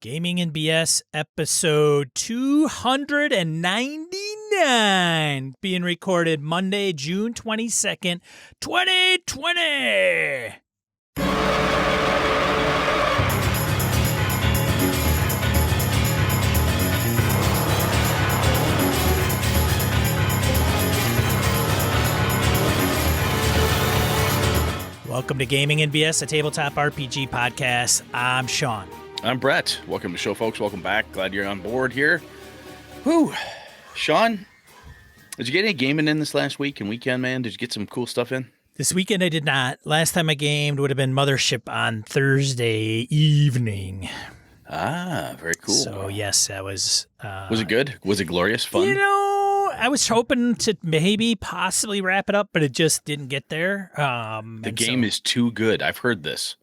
Gaming and BS episode 299 being recorded Monday, June 22nd, 2020. Welcome to Gaming and BS, a tabletop RPG podcast. I'm Sean. I'm Brett. Welcome to the show, folks. Welcome back. Glad you're on board here. Whew. Sean, did you get any gaming in this last week and weekend, man? Did you get some cool stuff in? This weekend I did not. Last time I gamed would have been Mothership on Thursday evening. Ah, very cool. So, yes, that was... was it good? Was it glorious? Fun? You know, I was hoping to maybe possibly wrap it up, but it just didn't get there. The game is too good. I've heard this.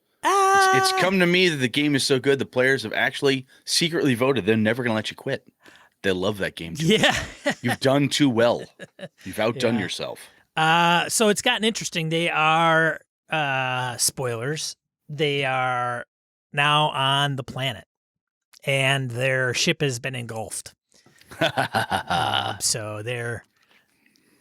It's come to me that the game is so good, the players have actually secretly voted they're never going to let you quit. They love that game too much. You've done too well. You've outdone yourself. So it's gotten interesting. They are, spoilers, they are now on the planet, and their ship has been engulfed. So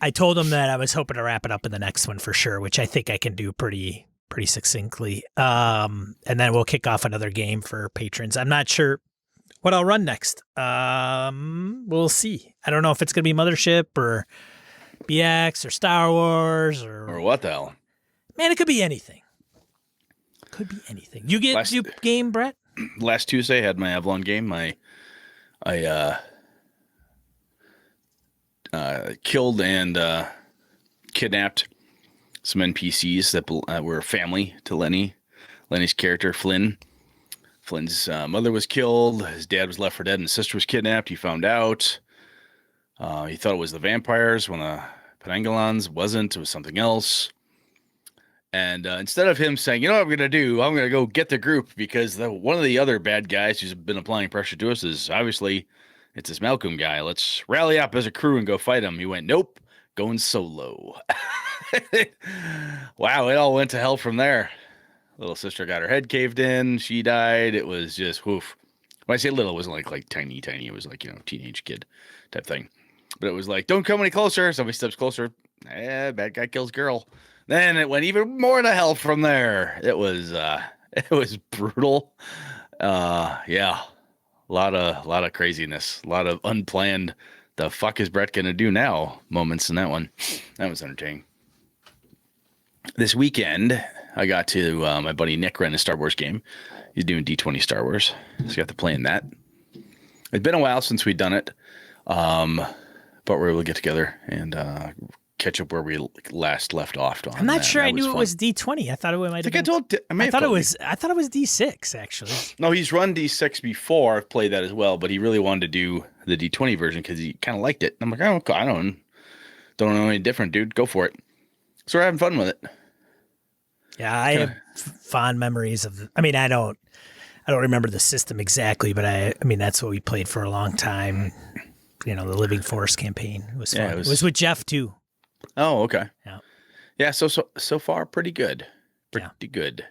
I told them that I was hoping to wrap it up in the next one for sure, which I think I can do pretty succinctly. And then we'll kick off another game for patrons. I'm not sure what I'll run next. We'll see. I don't know if it's going to be Mothership or BX or Star Wars or what the hell. Man, it could be anything. Could be anything. You game, Brett? Last Tuesday I had my Avalon game. I killed and kidnapped some NPCs that were family to Lenny. Lenny's character, Flynn. Flynn's mother was killed. His dad was left for dead, and his sister was kidnapped. He found out. He thought it was the vampires when the Penangolans wasn't. It was something else. And instead of him saying, you know what I'm going to do? I'm going to go get the group, because one of the other bad guys who's been applying pressure to us is obviously it's this Malcolm guy. Let's rally up as a crew and go fight him. He went, nope, going solo. Wow, it all went to hell from there. Little sister got her head caved in. She died. It was just woof. When I say little, it wasn't like tiny. It was like, teenage kid type thing. But it was like, don't come any closer. Somebody steps closer. Bad guy kills girl. Then it went even more to hell from there. It was brutal. Yeah. A lot of craziness. A lot of unplanned. The fuck is Brett gonna do now moments in that one. That was entertaining. This weekend, I got to my buddy Nick ran a Star Wars game. He's doing D20 Star Wars. So I got to play in that. It's been a while since we'd done it. But we were able to get together and catch up where we last left off. I'm not sure I knew it was D20. I thought it might have been. I thought it was D6 actually. No, he's run D6 before. I've played that as well, but he really wanted to do the D20 version because he kind of liked it. I'm like, oh, I don't know any different, dude. Go for it. So we're having fun with it. Yeah, I have fond memories of. I mean, I don't remember the system exactly, but I mean that's what we played for a long time. The Living Force campaign. It was fun. Yeah, it was with Jeff too. Oh, okay. Yeah. Yeah. So far, pretty good. Pretty good.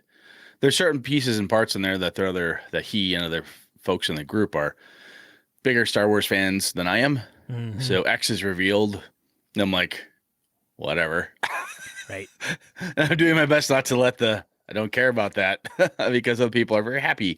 There's certain pieces and parts in there that he and other folks in the group are bigger Star Wars fans than I am. Mm-hmm. So X is revealed, and I'm like, whatever. Right. And I'm doing my best not to I don't care about that because other people are very happy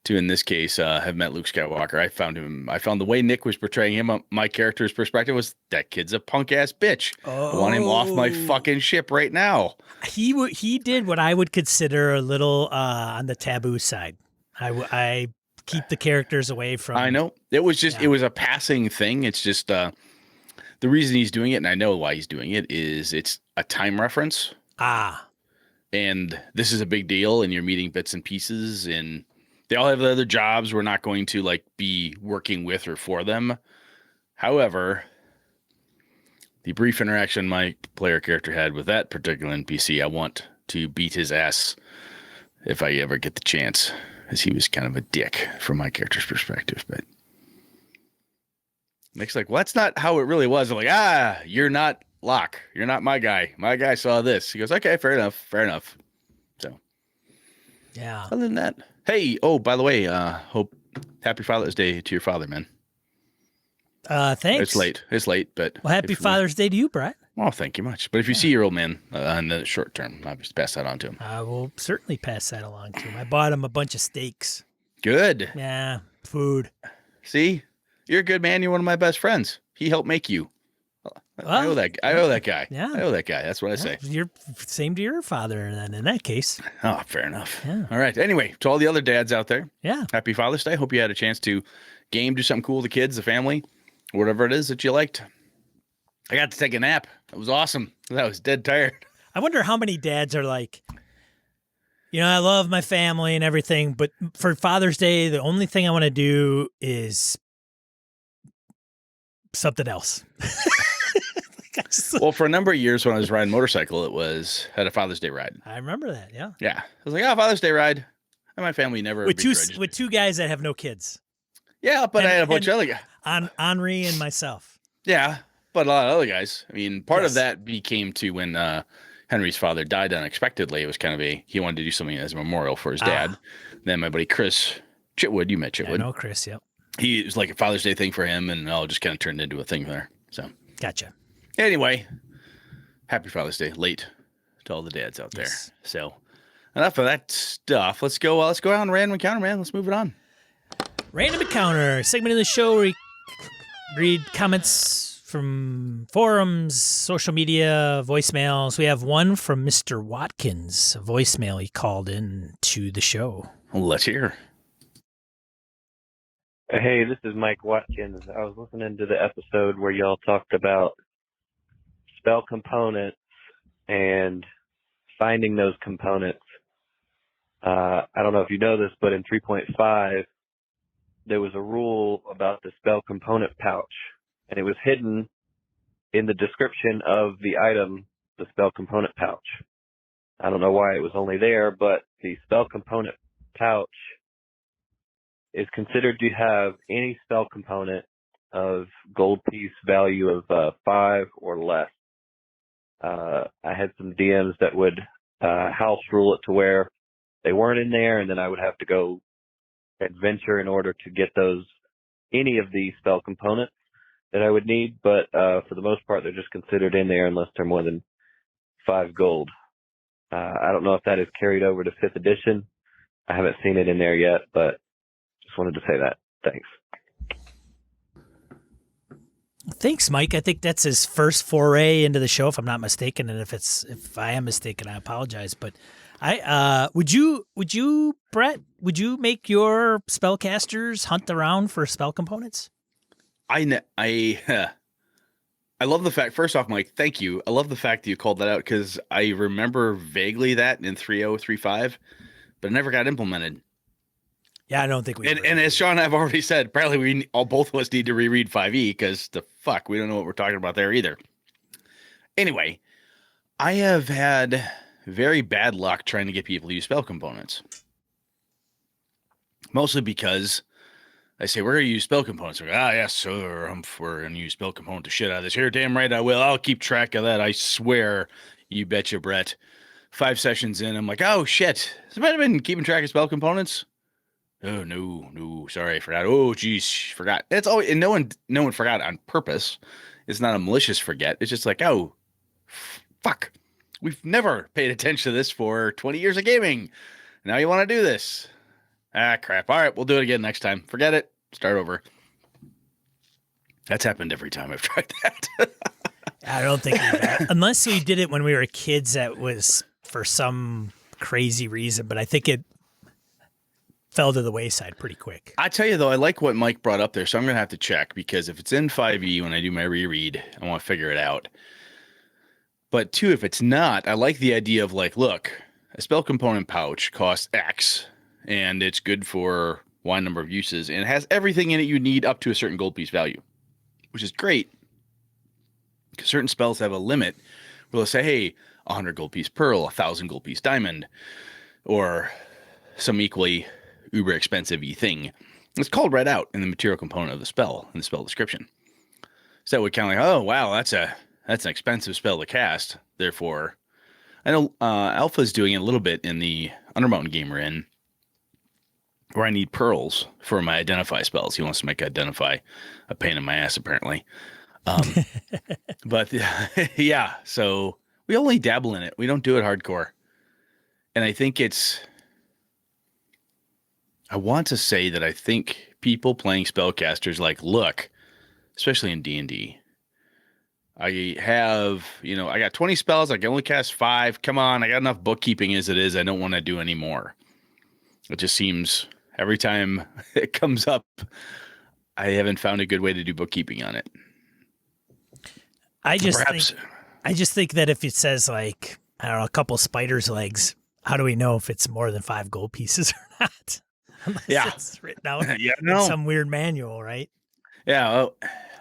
to, in this case, have met Luke Skywalker. I found the way Nick was portraying him, my character's perspective was, that kid's a punk ass bitch. I want him off my fucking ship right now. He did what I would consider a little on the taboo side. I keep the characters away from. I know it was just it was a passing thing. It's just the reason he's doing it, and I know why he's doing it, is it's a time reference. And this is a big deal, and you're meeting bits and pieces, and they all have other jobs. We're not going to be working with or for them. However, the brief interaction my player character had with that particular NPC, I want to beat his ass if I ever get the chance, as he was kind of a dick from my character's perspective. But Nick's like, well, that's not how it really was. I'm like, you're not Locke. You're not my guy. My guy saw this. He goes, okay, fair enough. So Yeah. Other than that, hey, oh, by the way, hope happy Father's Day to your father, man. Thanks. It's late, but Well, happy Father's Day to you, Brett. well, thank you much. But if you see your old man in the short term, I'll just pass that on to him. I will certainly pass that along to him. I bought him a bunch of steaks. Good. Yeah, food. See, you're a good man. You're one of my best friends. He helped make you. I owe that. I owe that guy. Yeah. I owe that guy. That's what I say. You're same to your father then in that case. Oh, fair enough. Yeah. All right. Anyway, to all the other dads out there, Yeah. happy Father's Day. Hope you had a chance to game, do something cool with the kids, the family, whatever it is that you liked. I got to take a nap. It was awesome. I was dead tired. I wonder how many dads are like, I love my family and everything, but for Father's Day, the only thing I want to do is something else. Well, for a number of years when I was riding motorcycle, had a Father's Day ride. I remember that. Yeah. Yeah. I was like, Father's Day ride. And my family never with two guys that have no kids. Yeah, but I had a bunch of other guys. Henri and myself. Yeah, but a lot of other guys. I mean, part of that became to when Henry's father died unexpectedly. It was kind of he wanted to do something as a memorial for his dad. Then my buddy Chris Chitwood, you met Chitwood. I know Chris, yep. It was like a Father's Day thing for him, and it all just kind of turned into a thing there. So gotcha. Anyway, happy Father's Day late to all the dads out there. Yes. So enough of that stuff. Let's go on random encounter, man. Let's move it on. Random encounter, segment of the show where we read comments from forums, social media, voicemails. We have one from Mr. Watkins, a voicemail he called in to the show. Let's hear. Hey, this is Mike Watkins. I was listening to the episode where y'all talked about spell components and finding those components. I don't know if you know this, but in 3.5, there was a rule about the spell component pouch, and it was hidden in the description of the item, the spell component pouch. I don't know why it was only there, but the spell component pouch is considered to have any spell component of gold piece value of 5 or less. I had some DMs that would house rule it to where they weren't in there, and then I would have to go adventure in order to get any of the spell components that I would need. But for the most part, they're just considered in there unless they're more than 5 gold. I don't know if that is carried over to 5th edition. I haven't seen it in there yet, but just wanted to say that. Thanks. Thanks, Mike. I think that's his first foray into the show, if I'm not mistaken. And if I am mistaken, I apologize. But would you, Brett, would you make your spellcasters hunt around for spell components? I love the fact, first off, Mike, thank you. I love the fact that you called that out because I remember vaguely that in 3.0, but it never got implemented. Yeah, I don't think we. And as Sean and I have already said, probably both of us need to reread 5e because we don't know what we're talking about there either. Anyway, I have had very bad luck trying to get people to use spell components. Mostly because I say, we're going to use spell components. We're like, yes, sir. We're going to use spell component to shit out of this. Here, damn right I will. I'll keep track of that. I swear. You betcha, Brett. 5 sessions in, I'm like, oh, shit. Has anybody been keeping track of spell components? Oh, no. Sorry, I forgot. Oh, geez, forgot. It's always, and no one forgot on purpose. It's not a malicious forget. It's just like, oh, fuck. We've never paid attention to this for 20 years of gaming. Now you want to do this. Ah, crap. All right, we'll do it again next time. Forget it. Start over. That's happened every time I've tried that. I don't think unless we did it when we were kids, that was for some crazy reason, but I think it fell to the wayside pretty quick. I tell you, though, I like what Mike brought up there, so I'm going to have to check, because if it's in 5e when I do my reread, I want to figure it out. But, two, if it's not, I like the idea of, like, look, a spell component pouch costs X, and it's good for Y number of uses, and it has everything in it you need up to a certain gold piece value, which is great. Because certain spells have a limit where they'll say, hey, 100 gold piece pearl, 1,000 gold piece diamond, or some equally uber expensive-y thing. It's called right out in the material component of the spell, in the spell description. So that would kind of like, oh, wow, that's an expensive spell to cast. Therefore, I know Alpha's doing it a little bit in the Undermountain game we're in, where I need pearls for my identify spells. He wants to make identify a pain in my ass, apparently. But yeah, so we only dabble in it. We don't do it hardcore. And I think I want to say that I think people playing spellcasters like, look, especially in D&D, I have, I got 20 spells. I can only cast 5. Come on, I got enough bookkeeping as it is. I don't want to do any more. It just seems every time it comes up, I haven't found a good way to do bookkeeping on it. I just think that if it says like, I don't know, a couple spiders' legs, how do we know if it's more than 5 gold pieces or not? Unless it's written out in some weird manual, right? Yeah, well,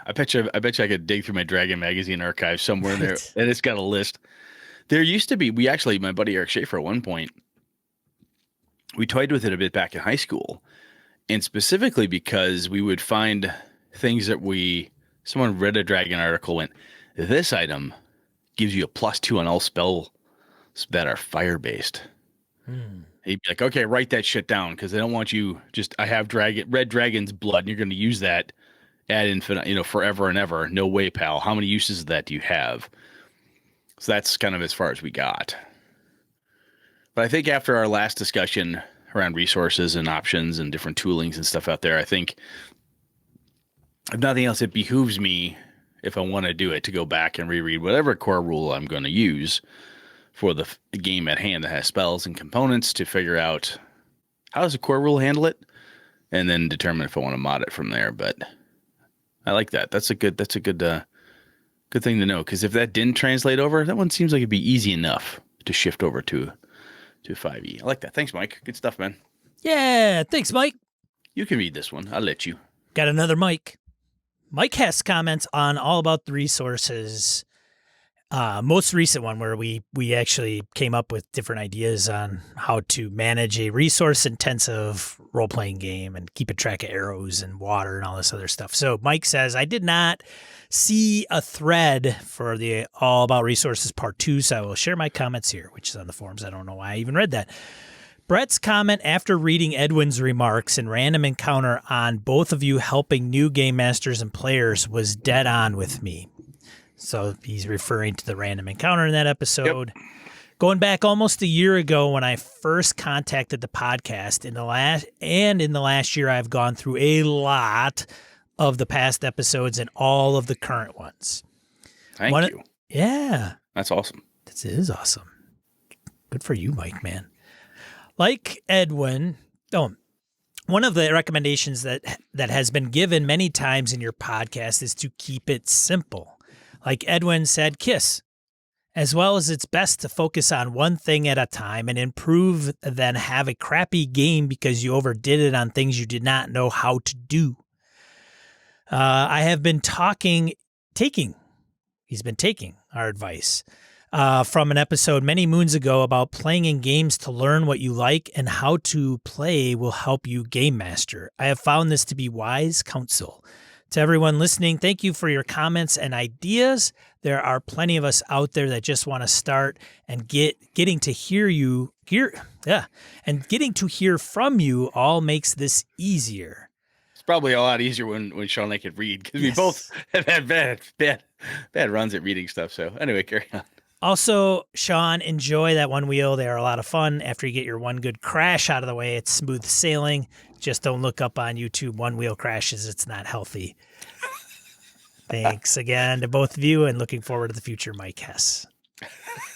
I bet you I could dig through my Dragon magazine archive somewhere in there, and it's got a list. There used to be, my buddy Eric Schaefer at one point, we toyed with it a bit back in high school, and specifically because we would find things that someone read a Dragon article, went, this item gives you a +2 on all spells that are fire-based. He'd be like, okay, write that shit down, because I don't want you I have red dragon's blood, and you're going to use that ad infinitum, forever and ever. No way, pal. How many uses of that do you have? So that's kind of as far as we got. But I think after our last discussion around resources and options and different toolings and stuff out there, I think if nothing else, it behooves me, if I want to do it, to go back and reread whatever core rule I'm going to use for the game at hand that has spells and components, to figure out how does the core rule handle it, and then determine if I want to mod it from there. But I like that. That's a good thing to know, because if that didn't translate over, that one seems like it'd be easy enough to shift over to 5e. I like that. Thanks, Mike. Good stuff, man. Yeah, thanks, Mike. You can read this one. I'll let you. Got another Mike. Mike Hess comments on all about the resources. Most recent one where we actually came up with different ideas on how to manage a resource-intensive role-playing game and keep a track of arrows and water and all this other stuff. So Mike says, I did not see a thread for the All About Resources Part 2, so I will share my comments here, which is on the forums. I don't know why I even read that. Brett's comment after reading Edwin's remarks and random encounter on both of you helping new game masters and players was dead on with me. So he's referring to the random encounter in that episode. Yep. Going back almost a year ago when I first contacted the podcast, in the last year, I've gone through a lot of the past episodes and all of the current ones. Thank you. Yeah. That's awesome. This is awesome. Good for you, Mike, man. Like Edwin, one of the recommendations that has been given many times in your podcast is to keep it simple. Like Edwin said, KISS, as well as it's best to focus on one thing at a time and improve than have a crappy game because you overdid it on things you did not know how to do. I have been he's been taking our advice from an episode many moons ago about playing in games to learn what you like and how to play will help you game master. I have found this to be wise counsel. To everyone listening, thank you for your comments and ideas. There are plenty of us out there that just want to start and getting to hear from you all makes this easier. It's probably a lot easier when Sean and I could read, because we both have had bad runs at reading stuff. So anyway, carry on. Also, Sean, enjoy that one wheel. They are a lot of fun. After you get your one good crash out of the way, it's smooth sailing. Just don't look up on YouTube one wheel crashes. It's not healthy. Thanks again to both of you, and looking forward to the future, Mike Hess.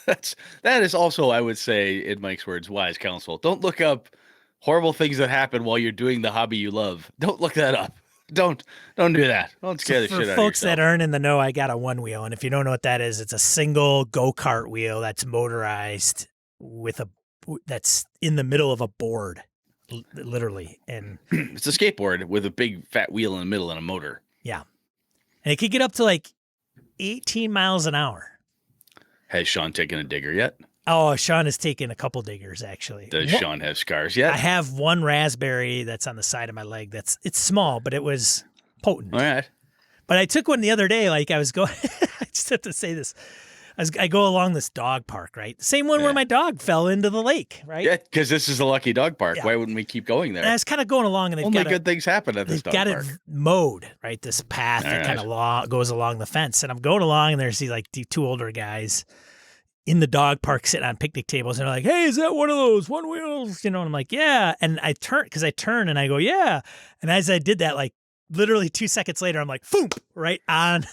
That is also, I would say, in Mike's words, wise counsel. Don't look up horrible things that happen while you're doing the hobby you love. Don't look that up. Don't do that. Don't scare the shit out of yourself. For folks that aren't in the know, I got a one wheel, and if you don't know what that is, it's a single go-kart wheel that's motorized that's in the middle of a board, literally. And it's a skateboard with a big fat wheel in the middle and a motor. Yeah, and it could get up to like 18 miles an hour. Has Sean taken a digger yet? Oh, Sean has taken a couple diggers, actually. Does Sean have scars yet? I have one raspberry that's on the side of my leg. It's small, but it was potent. All right. But I took one the other day. Like I was going, I just have to say this. I go along this dog park, right? The same one where my dog fell into the lake, right? Yeah, because this is a lucky dog park. Yeah. Why wouldn't we keep going there? And I was kind of going along, and they've Only got good things happen at this they've dog got park. it mowed, right? This path that kind of goes along the fence, and I'm going along, and there's these like two older guys in the dog park sitting on picnic tables, and they're like, "Hey, is that one of those one wheels?" And I'm like, "Yeah." And I turn and I go, "Yeah." And as I did that, like literally 2 seconds later, I'm like, "Foom!" Right on.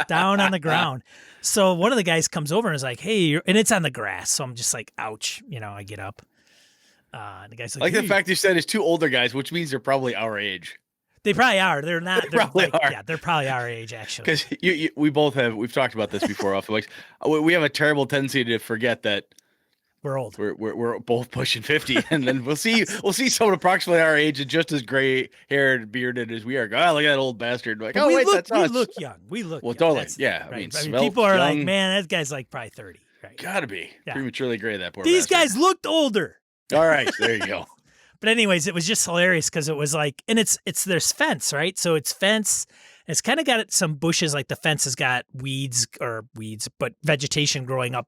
Down on the ground. So one of the guys comes over and is like, "Hey," and it's on the grass. So I'm just like, "Ouch." I get up. And the guy's like, the fact you said it's two older guys, which means they're probably our age. They probably are. They're not. They probably are. Yeah, they're probably our age, actually. Because we've talked about this before. Off like we have a terrible tendency to forget that we're old. We're both pushing 50, and then we'll see someone approximately our age and just as gray haired, bearded as we are. Oh, look at that old bastard! Like, but that's us. We look young. We look. Well, young. totally. That's, yeah. Right. I mean, people are young. like, man, that guy's like probably 30. Right. Gotta be prematurely gray. That poor. These bastard. guys looked older. All right, there you go. But anyways, it was just hilarious because it was like, and it's there's fence, right? So it's fence. It's kind of got some bushes, like the fence has got weeds, but vegetation growing up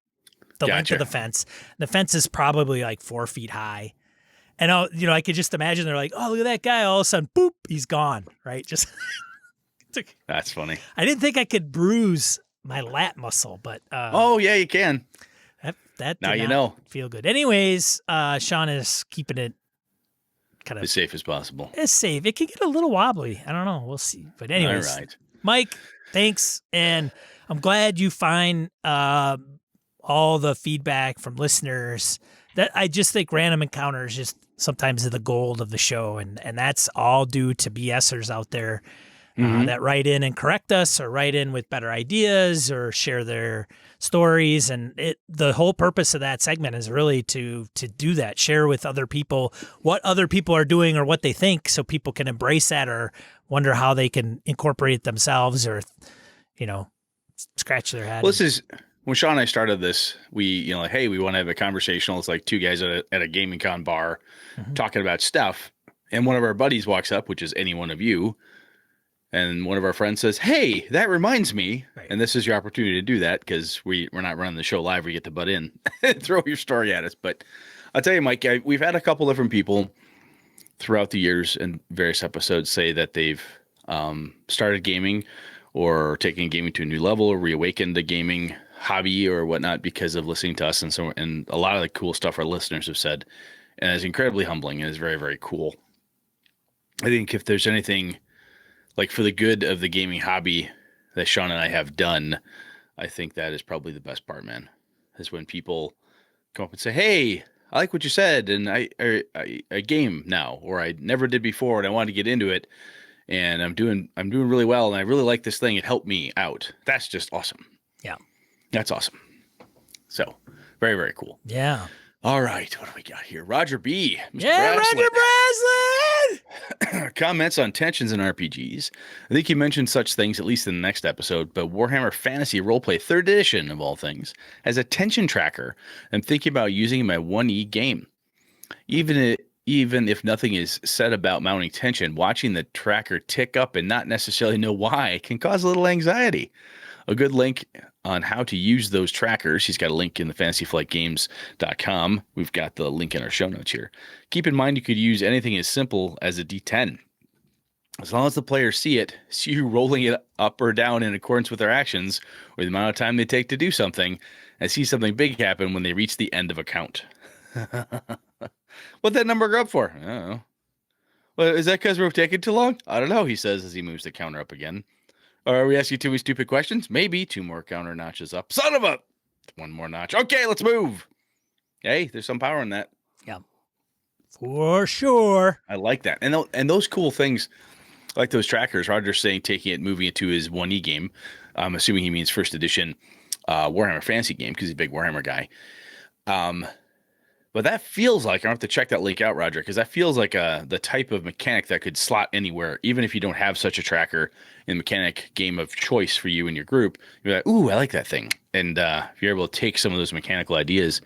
the length of the fence. The fence is probably like 4 feet high. And I could just imagine they're like, "Oh, look at that guy." All of a sudden, boop, he's gone, right? Just That's funny. I didn't think I could bruise my lat muscle, but oh yeah, you can. That now did you not know. feel good. Anyways, Sean is keeping it kind of as safe as possible. It's safe. It can get a little wobbly. I don't know. We'll see. But anyways, all right. Mike, thanks, and I'm glad you find all the feedback from listeners. That I just think random encounters just sometimes are the gold of the show, and that's all due to BSers out there that write in and correct us, or write in with better ideas, or share their stories. And the whole purpose of that segment is really to do that, share with other people what other people are doing or what they think, so people can embrace that or wonder how they can incorporate it themselves, or scratch their head. Well, this is when Sean and I started this. We hey, we want to have a conversational. It's like two guys at a gaming con bar talking about stuff, and one of our buddies walks up, which is any one of you. And one of our friends says, "Hey, that reminds me," and this is your opportunity to do that, because we're not running the show live. We get to butt in and throw your story at us. But I'll tell you, Mike, we've had a couple different people throughout the years and various episodes say that they've started gaming or taken gaming to a new level, or reawakened the gaming hobby or whatnot because of listening to us. And a lot of the cool stuff our listeners have said, and it's incredibly humbling and is very, very cool. I think if there's anything like for the good of the gaming hobby that Sean and I have done, I think that is probably the best part, man, is when people come up and say, "Hey, I like what you said, and I game now, or I never did before, and I wanted to get into it, and I'm doing really well, and I really like this thing. It helped me out." That's just awesome. Yeah. That's awesome. So very, very cool. Yeah. All right, what do we got here? Roger B. Mr. Yeah, Braslin. Roger Braslin! Comments on tensions in RPGs. I think you mentioned such things, at least in the next episode, but Warhammer Fantasy Roleplay 3rd Edition, of all things, has a tension tracker I'm thinking about using in my 1E game. Even if nothing is said about mounting tension, watching the tracker tick up and not necessarily know why can cause a little anxiety. A good link on how to use those trackers. He's got a link in the fantasyflightgames.com. We've got the link in our show notes here. Keep in mind you could use anything as simple as a D10. As long as the players see you rolling it up or down in accordance with their actions or the amount of time they take to do something, and see something big happen when they reach the end of a count. What'd that number go up for? I don't know. Well, is that because we're taking too long? I don't know, he says as he moves the counter up again. Or are we asking too many stupid questions? Maybe 2 more counter notches up. Son of a... 1 more notch. Okay, let's move. Hey, there's some power in that. Yeah. For sure. I like that. And those cool things, like those trackers, Roger's saying taking it, moving it to his 1E game. I'm assuming he means 1st edition Warhammer Fantasy game, because he's a big Warhammer guy. But that feels like, I have to check that link out, Roger, because that feels like the type of mechanic that could slot anywhere, even if you don't have such a tracker in mechanic game of choice for you and your group. You're like, ooh, I like that thing. And if you're able to take some of those mechanical ideas,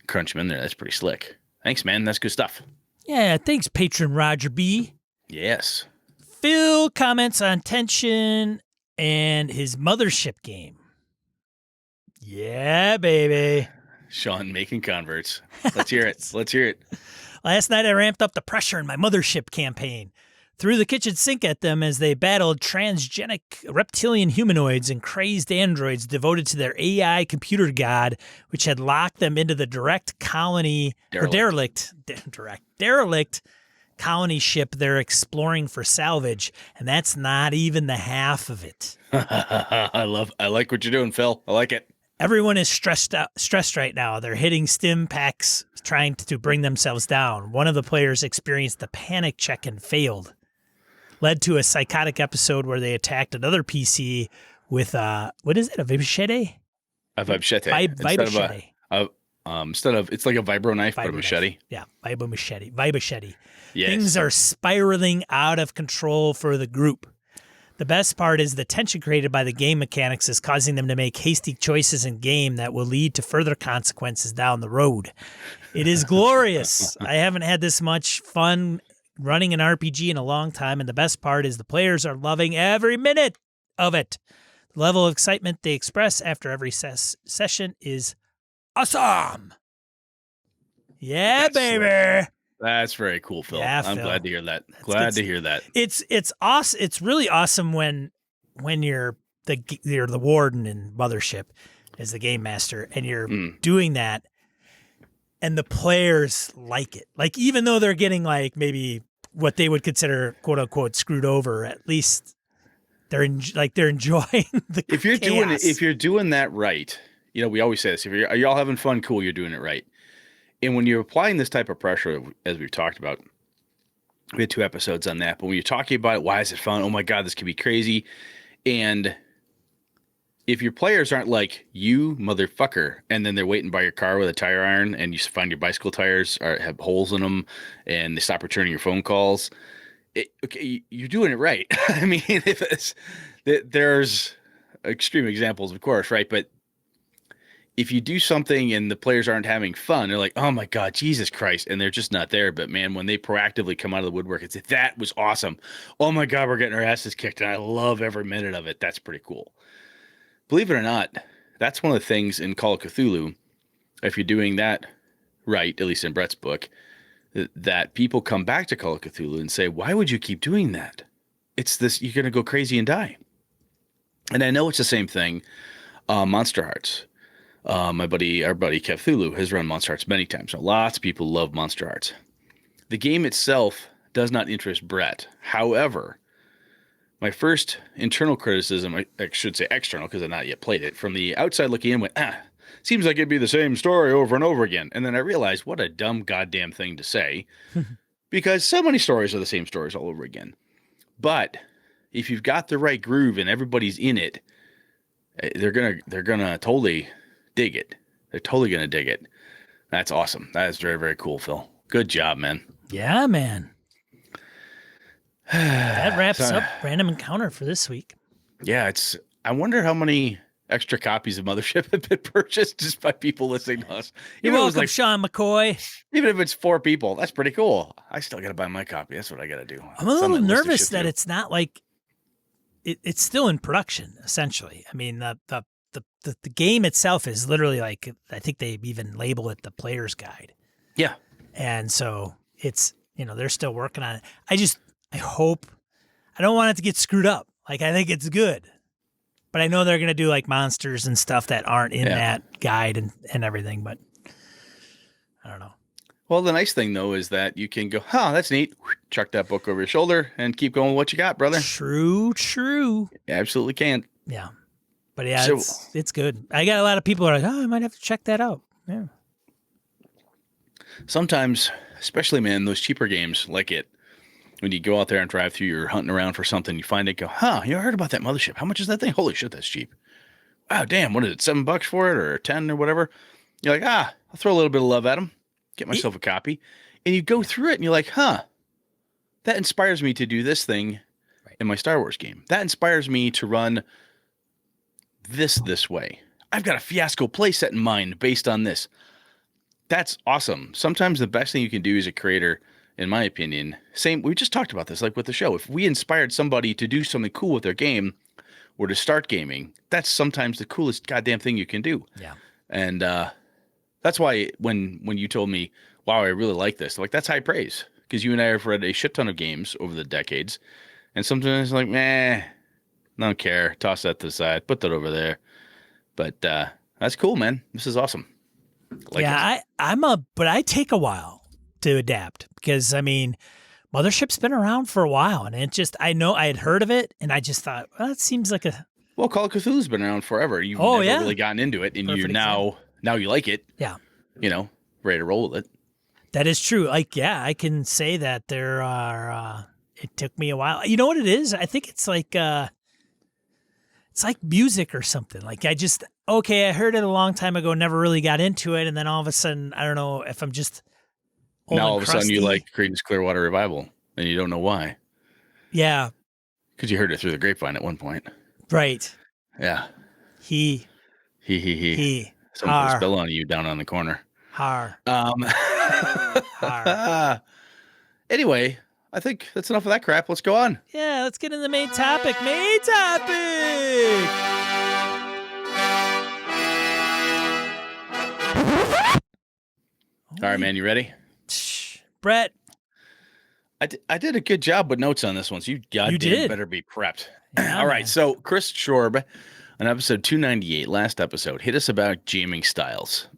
crunch them in there, that's pretty slick. Thanks, man. That's good stuff. Yeah, thanks, patron Roger B. Yes. Phil comments on tension and his mothership game. Yeah, baby. Sean making converts. Let's hear it. Let's hear it. Last night I ramped up the pressure in my mothership campaign. Threw the kitchen sink at them as they battled transgenic reptilian humanoids and crazed androids devoted to their AI computer god, which had locked them into the derelict colony ship they're exploring for salvage, and that's not even the half of it. I like what you're doing, Phil. I like it. Everyone is stressed right now. They're hitting stim packs trying to bring themselves down. One of the players experienced the panic check and failed. Led to a psychotic episode where they attacked another PC with what is it? A machete? A machete. Instead of it's like a vibro knife, but a machete. Yeah, vibro machete. Yes. Things are spiraling out of control for the group. The best part is the tension created by the game mechanics is causing them to make hasty choices in game that will lead to further consequences down the road. It is glorious. I haven't had this much fun running an RPG in a long time, and the best part is the players are loving every minute of it. The level of excitement they express after every session is awesome. Yeah, baby. That's very cool, Phil. Yeah, I'm Phil. glad to hear that. That's to hear that. It's awesome. It's really awesome when you're the warden in Mothership as the game master, and you're doing that, and the players like it. Like, even though they're getting like maybe what they would consider quote unquote screwed over, at least they're enjoying the If you're chaos. doing that right, we always say this. If you're all having fun, cool, you're doing it right. And when you're applying this type of pressure, as we've talked about, we had 2 episodes on that. But when you're talking about it, why is it fun? Oh my God, this could be crazy. And if your players aren't like, you motherfucker, and then they're waiting by your car with a tire iron, and you find your bicycle tires have holes in them, and they stop returning your phone calls, okay, you're doing it right. I mean, there's extreme examples, of course, right? But if you do something and the players aren't having fun, they're like, oh my God, Jesus Christ. And they're just not there. But man, when they proactively come out of the woodwork and say, that was awesome. Oh my God, we're getting our asses kicked. And I love every minute of it. That's pretty cool. Believe it or not, that's one of the things in Call of Cthulhu, if you're doing that right, at least in Brett's book, that people come back to Call of Cthulhu and say, why would you keep doing that? It's this, you're going to go crazy and die. And I know it's the same thing. Monster Hearts. Our buddy Cthulhu has run Monster Hearts many times. So lots of people love Monster Hearts. The game itself does not interest Brett. However, my first internal criticism, I should say external because I've not yet played it, from the outside looking in went, seems like it'd be the same story over and over again. And then I realized what a dumb goddamn thing to say because so many stories are the same stories all over again. But if you've got the right groove and everybody's in it, they're gonna totally dig it. They're totally going to dig it. That's awesome. That is very, very cool, Phil. Good job, man. Yeah, man. That wraps up Random Encounter for this week. Yeah, I wonder how many extra copies of Mothership have been purchased just by people listening to us. You're welcome, Sean McCoy. Even if it's 4 people, that's pretty cool. I still got to buy my copy. That's what I got to do. I'm a little nervous that it's not like it's still in production, essentially. I mean, the game itself is literally like, I think they even label it the player's guide. Yeah. And so it's, they're still working on it. I hope, I don't want it to get screwed up. Like, I think it's good, but I know they're going to do like monsters and stuff that aren't in that guide and everything, but I don't know. Well, the nice thing though, is that you can go, that's neat. Chuck that book over your shoulder and keep going with what you got, brother. True. You absolutely can. Yeah. But yeah, it's good. I got a lot of people who are like, I might have to check that out. Yeah. Sometimes, especially, man, those cheaper games like it, when you go out there and drive through, you're hunting around for something, you find it, go, you heard about that Mothership? How much is that thing? Holy shit, that's cheap. Wow, damn, what is it, $7 for it or 10 or whatever? You're like, I'll throw a little bit of love at them, get myself a copy. And you go through it and you're like, that inspires me to do this thing in my Star Wars game. That inspires me to run this way. I've got a fiasco playset in mind based on this. That's awesome. Sometimes the best thing you can do as a creator, in my opinion, we just talked about this, like with the show. If we inspired somebody to do something cool with their game, or to start gaming, that's sometimes the coolest goddamn thing you can do. Yeah. And that's why when you told me, wow, I really like this, like that's high praise, because you and I have read a shit ton of games over the decades, and sometimes it's like, meh, don't care, toss that to the side, put that over there. But that's cool, man. This is awesome. Like it. But I take a while to adapt because I mean, Mothership's been around for a while, and I know I had heard of it, and I just thought, well, it seems like a Well, Call of Cthulhu's been around forever. You've never yeah. really gotten into it, and Perfect you example. now you like it. Yeah. You know, ready to roll with it. That is true. Like, yeah, I can say that there are. It took me a while. You know what it is? I think it's like music or something. Like I heard it a long time ago, never really got into it, and then all of a sudden, I don't know if I'm just old Now and all of a sudden you crusty. like Creedence Clearwater Revival, and you don't know why. Yeah. Because you heard it through the grapevine at one point. Right. Yeah. He. Someone put a Har. spell on you down on the corner. Har. Anyway, I think that's enough of that crap. Let's go on. Yeah, let's get in the main topic. Main topic. All right, man. You ready? Brett. I did a good job with notes on this one, so you goddamn better be prepped. Yeah, all right, so Chris Schorb on episode 298, last episode, hit us about jamming styles.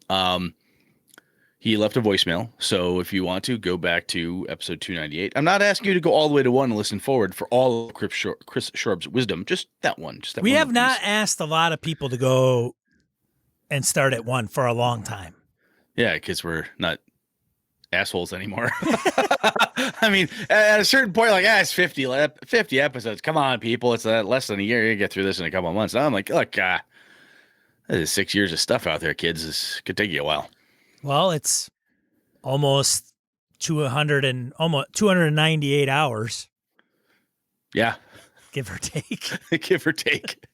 He left a voicemail, so if you want to, go back to episode 298. I'm not asking you to go all the way to 1 and listen forward for all of Chris Shorb's wisdom, just that one. We have not asked a lot of people to go and start at 1 for a long time. Yeah, because we're not assholes anymore. I mean, at a certain point, like, it's 50 episodes. Come on, people. It's less than a year. You get through this in a couple of months. And I'm like, look, this is 6 years of stuff out there, kids. This could take you a while. Well, it's almost 298 hours. Yeah. Give or take. Give or take.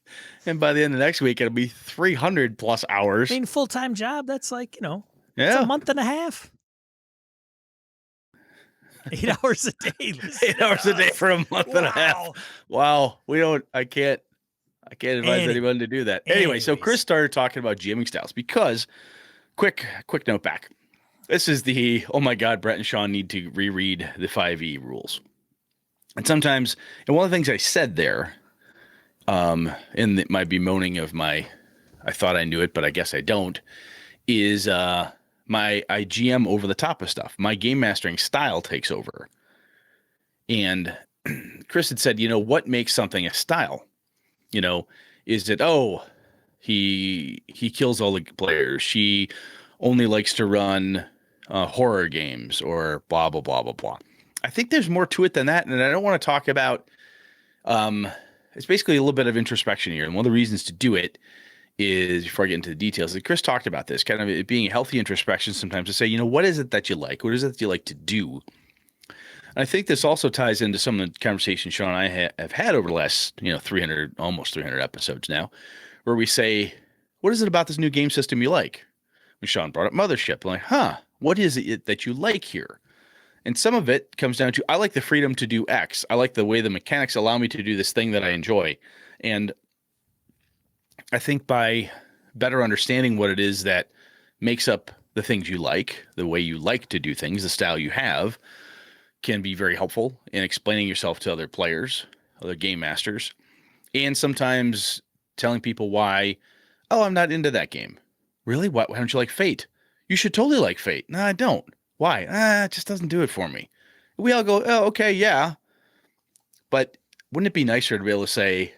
And by the end of next week, it'll be 300 plus hours. I mean, full-time job, that's like, it's yeah, a month and a half. 8 hours a day. 8 hours a day for a month and a half. Wow. I can't advise anyone to do that. Anyway, so Chris started talking about jamming styles because quick note back. This is oh my God, Brett and Sean need to reread the 5e rules. And sometimes, and one of the things I said there, in my bemoaning of I thought I knew it, but I guess I don't, is, I GM over the top of stuff. My game mastering style takes over. And Chris had said, what makes something a style? Is it, he kills all the players. She only likes to run horror games or blah, blah, blah, blah, blah. I think there's more to it than that. And I don't want to talk about, it's basically a little bit of introspection here. And one of the reasons to do it is, before I get into the details, that Chris talked about this, kind of it being a healthy introspection sometimes to say, what is it that you like? What is it that you like to do? And I think this also ties into some of the conversations Sean and I have had over the last, almost 300 episodes now, where we say, what is it about this new game system you like? When Sean brought up Mothership, I'm like, what is it that you like here? And some of it comes down to, I like the freedom to do X. I like the way the mechanics allow me to do this thing that I enjoy. And I think by better understanding what it is that makes up the things you like, the way you like to do things, the style you have, can be very helpful in explaining yourself to other players, other game masters, and sometimes telling people why, I'm not into that game. Really? Why don't you like Fate? You should totally like Fate. No, I don't. Why? It just doesn't do it for me. We all go, oh, okay, yeah. But wouldn't it be nicer to be able to say,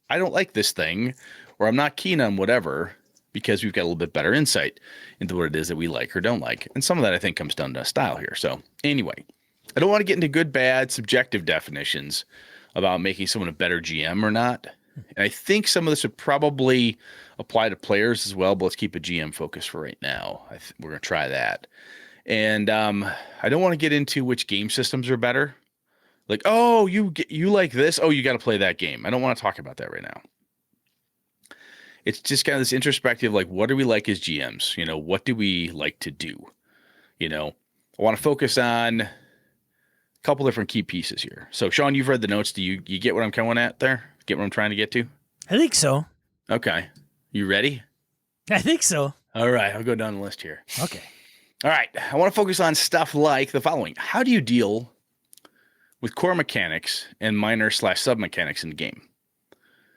I don't like this thing, or I'm not keen on whatever, because we've got a little bit better insight into what it is that we like or don't like. And some of that, I think, comes down to style here. So anyway, I don't want to get into good, bad, subjective definitions about making someone a better GM or not. And I think some of this would probably apply to players as well, but let's keep a GM focus for right now. We're going to try that. And I don't want to get into which game systems are better. Like, you like this? Oh, you got to play that game. I don't want to talk about that right now. It's just kind of this introspective, like, what do we like as GMs? What do we like to do? I want to focus on a couple different key pieces here. So, Sean, you've read the notes. Do you get what I'm coming at there? Get what I'm trying to get to? I think so. Okay. You ready? I think so. All right. I'll go down the list here. Okay. All right. I want to focus on stuff like the following. How do you deal with core mechanics and minor/sub mechanics in the game?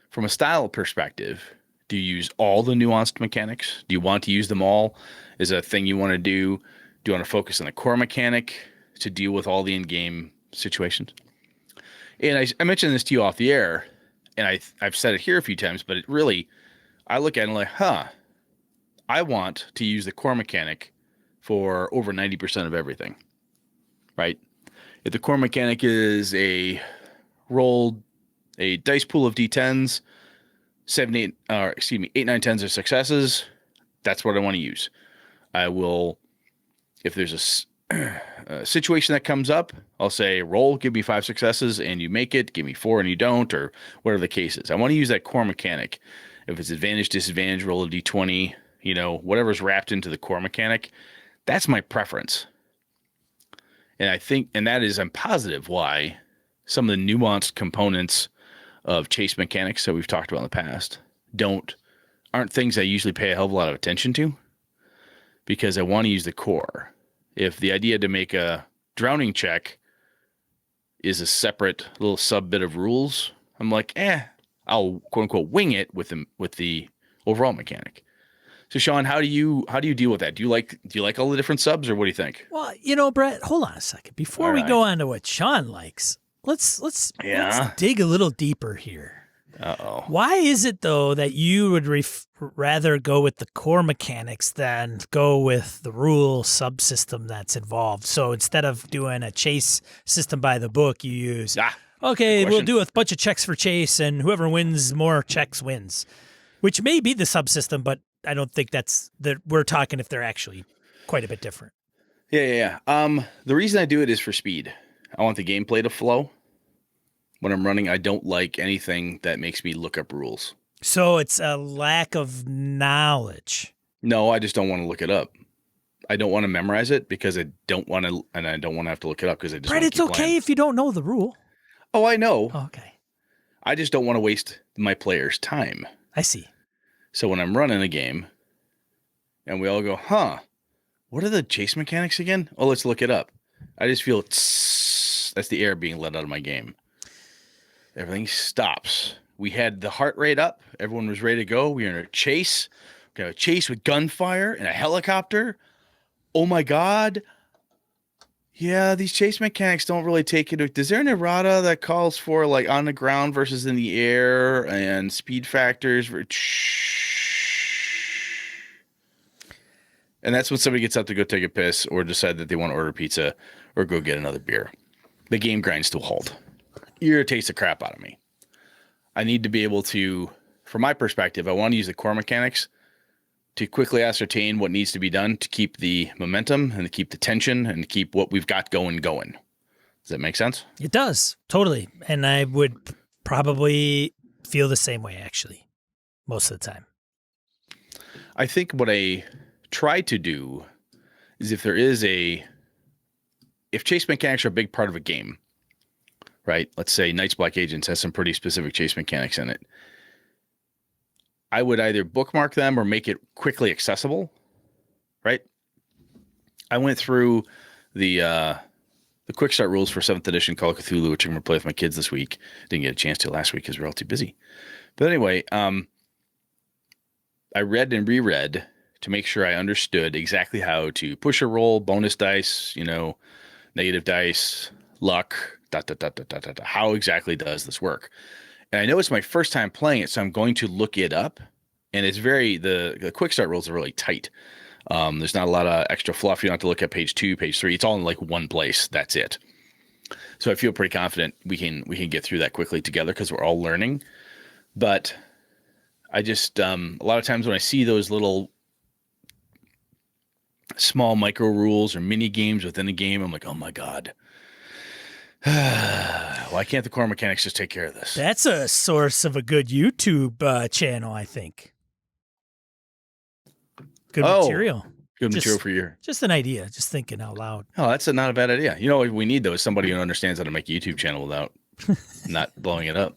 From a style perspective, do you use all the nuanced mechanics? Do you want to use them all? Is a thing you want to do? Do you want to focus on the core mechanic to deal with all the in-game situations? And I mentioned this to you off the air, and I've said it here a few times, but it really, I look at it like, I want to use the core mechanic for over 90% of everything, right? If the core mechanic is a dice pool of D10s, 8, 9, 10s are successes, that's what I want to use. I will, if there's a situation that comes up, I'll say, roll, give me 5 successes, and you make it, give me 4 and you don't, or whatever the case is. I want to use that core mechanic. If it's advantage, disadvantage, roll a D20, whatever's wrapped into the core mechanic, that's my preference. And I think, and that is, I'm positive why some of the nuanced components of chase mechanics that we've talked about in the past aren't things I usually pay a hell of a lot of attention to, because I want to use the core. If the idea to make a drowning check is a separate little sub bit of rules, I'm like, I'll quote unquote wing it with the overall mechanic. So Sean, how do you deal with that? Do you like all the different subs, or what do you think? Well, Brett, hold on a second. Before we go on to what Sean likes, let's dig a little deeper here. Uh-oh. Why is it, though, that you would rather go with the core mechanics than go with the rule subsystem that's involved? So instead of doing a chase system by the book, you use, we'll do a bunch of checks for chase, and whoever wins more checks wins, which may be the subsystem, but I don't think we're talking if they're actually quite a bit different. Yeah. The reason I do it is for speed. I want the gameplay to flow. When I'm running, I don't like anything that makes me look up rules. So it's a lack of knowledge. No, I just don't want to look it up. I don't want to memorize it because I don't want to, and I don't want to have to look it up because I just Brett, it's okay playing. if you don't know the rule. Oh, I know. Oh, okay. I just don't want to waste my players' time. I see. So when I'm running a game and we all go, what are the chase mechanics again? Oh, let's look it up. I just feel that's the air being let out of my game. Everything stops. We had the heart rate up. Everyone was ready to go. We were in a chase. We got a chase with gunfire and a helicopter. Oh my God. Yeah, these chase mechanics don't really take it. Is there an errata that calls for like on the ground versus in the air and speed factors? And that's when somebody gets up to go take a piss or decide that they want to order pizza or go get another beer. The game grinds to a halt. Irritates the crap out of me. I need to be able to, from my perspective, I want to use the core mechanics to quickly ascertain what needs to be done to keep the momentum and to keep the tension and to keep what we've got going. Does that make sense? It does. Totally. And I would probably feel the same way, actually, most of the time. I think what I try to do is if chase mechanics are a big part of a game, right? Let's say Knights Black Agents has some pretty specific chase mechanics in it. I would either bookmark them or make it quickly accessible, right? I went through the quick start rules for 7th edition Call of Cthulhu, which I'm going to play with my kids this week. Didn't get a chance to last week because we were all too busy. But anyway, I read and reread to make sure I understood exactly how to push a roll, bonus dice, negative dice, luck, how exactly does this work? And I know it's my first time playing it, so I'm going to look it up. And it's the quick start rules are really tight. There's not a lot of extra fluff. You don't have to look at page 2, page 3. It's all in like one place. That's it. So I feel pretty confident we can get through that quickly together because we're all learning. But I just a lot of times when I see those little small micro rules or mini games within a game, I'm like, oh my God. Why can't the core mechanics just take care of this? That's a source of a good YouTube channel, I think. Good material. Good material for your... Just an idea. Just thinking out loud. Oh, that's not a bad idea. You know what we need, though, is somebody who understands how to make a YouTube channel without not blowing it up.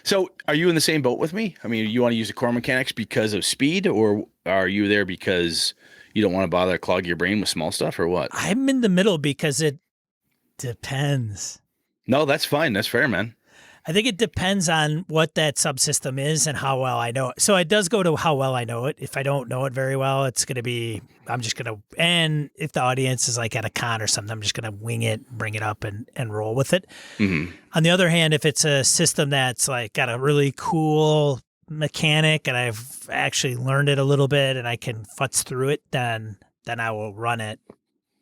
So are you in the same boat with me? I mean, you want to use the core mechanics because of speed, or are you there because you don't want to bother clog your brain with small stuff, or what? I'm in the middle because it depends. No, that's fine. That's fair, man. I think it depends on what that subsystem is and how well I know it. So it does go to how well I know it. If I don't know it very well, it's going to be, I'm just going to, and if the audience is like at a con or something, I'm just going to wing it, bring it up and roll with it. Mm-hmm. On the other hand, if it's a system that's like got a really cool mechanic and I've actually learned it a little bit and I can futz through it, then I will run it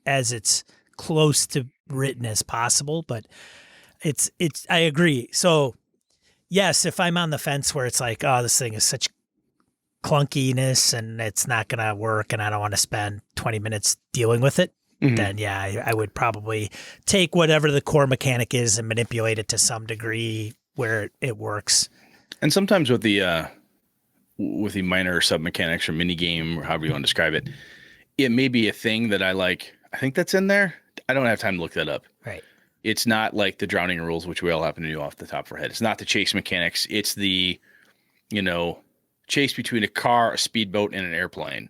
as it's close to written as possible. But it's I agree. So yes, if I'm on the fence where it's like, oh, this thing is such clunkiness and it's not going to work and I don't want to spend 20 minutes dealing with it, then yeah, I would probably take whatever the core mechanic is and manipulate it to some degree where it works. And sometimes with the minor sub mechanics or mini game or however you want to describe it, it may be a thing that I like. I think that's in there. I don't have time to look that up. Right. It's not like the drowning rules, which we all happen to do off the top of our head. It's not the chase mechanics. It's the, chase between a car, a speedboat, and an airplane.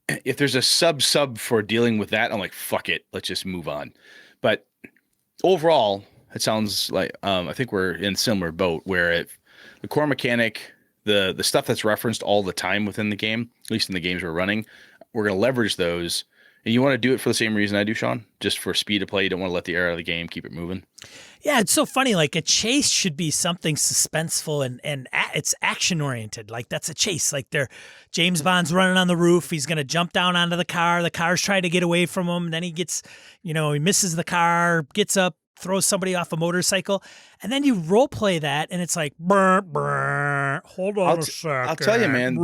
If there's a sub for dealing with that, I'm like, fuck it. Let's just move on. But overall, it sounds like I think we're in a similar boat where the core mechanic, the stuff that's referenced all the time within the game, at least in the games we're running, we're going to leverage those. And you want to do it for the same reason I do, Sean? Just for speed of play. You don't want to let the air out of the game, keep it moving. Yeah, it's so funny. Like a chase should be something suspenseful and it's action oriented. Like that's a chase. Like James Bond's running on the roof. He's going to jump down onto the car. The car's trying to get away from him. Then he gets, he misses the car, gets up, throws somebody off a motorcycle. And then you role play that and it's like, brr, brr, hold on a second. I'll tell you, man,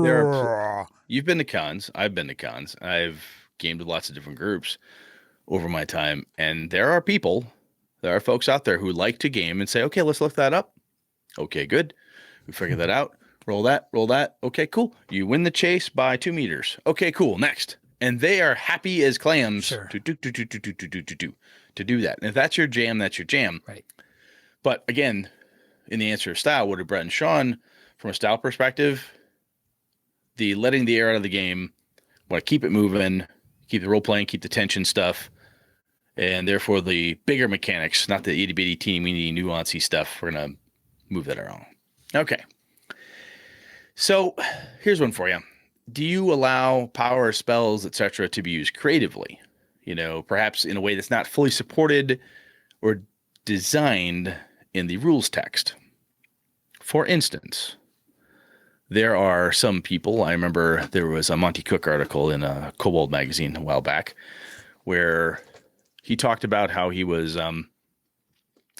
you've been to cons. I've been to cons. I've gamed with lots of different groups over my time. And there are folks out there who like to game and say, okay, let's lift that up. Okay, good. We figured that out. Roll that. Okay, cool. You win the chase by 2 meters. Okay, cool. Next. And they are happy as clams to do that. And if that's your jam, that's your jam. Right. But again, in the answer of style, what did Brett and Sean, from a style perspective, the letting the air out of the game, want to keep it moving, keep the role playing, keep the tension stuff, and therefore the bigger mechanics, not the itty bitty teeny weeny nuancy stuff. We're gonna move that around. Okay. So here's one for you. Do you allow power, spells, etc., to be used creatively? Perhaps in a way that's not fully supported or designed in the rules text. For instance, there are some people, I remember there was a Monty Cook article in a Kobold magazine a while back where he talked about how he was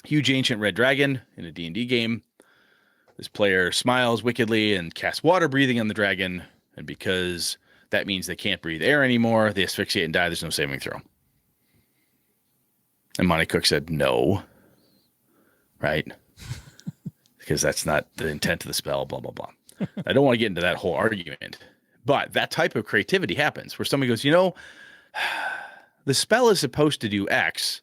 huge ancient red dragon in a D&D game. This player smiles wickedly and casts water breathing on the dragon, and because that means they can't breathe air anymore, they asphyxiate and die. There's no saving throw. And Monty Cook said, no. Right? Because that's not the intent of the spell, blah, blah, blah. I don't want to get into that whole argument. But that type of creativity happens where somebody goes, the spell is supposed to do X,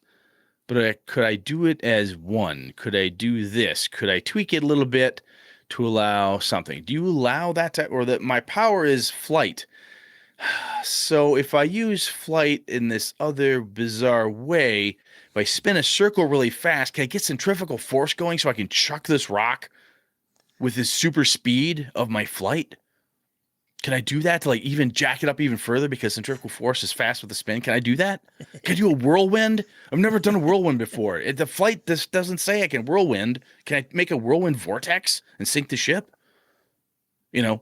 but could I do it as 1? Could I do this? Could I tweak it a little bit to allow something? Do you allow that or that my power is flight? So if I use flight in this other bizarre way, if I spin a circle really fast, can I get centrifugal force going so I can chuck this rock with this super speed of my flight? Can I do that to even jack it up even further because centrifugal force is fast with the spin? Can I do that? Can I do a whirlwind? I've never done a whirlwind before. The flight, this doesn't say I can whirlwind. Can I make a whirlwind vortex and sink the ship? Do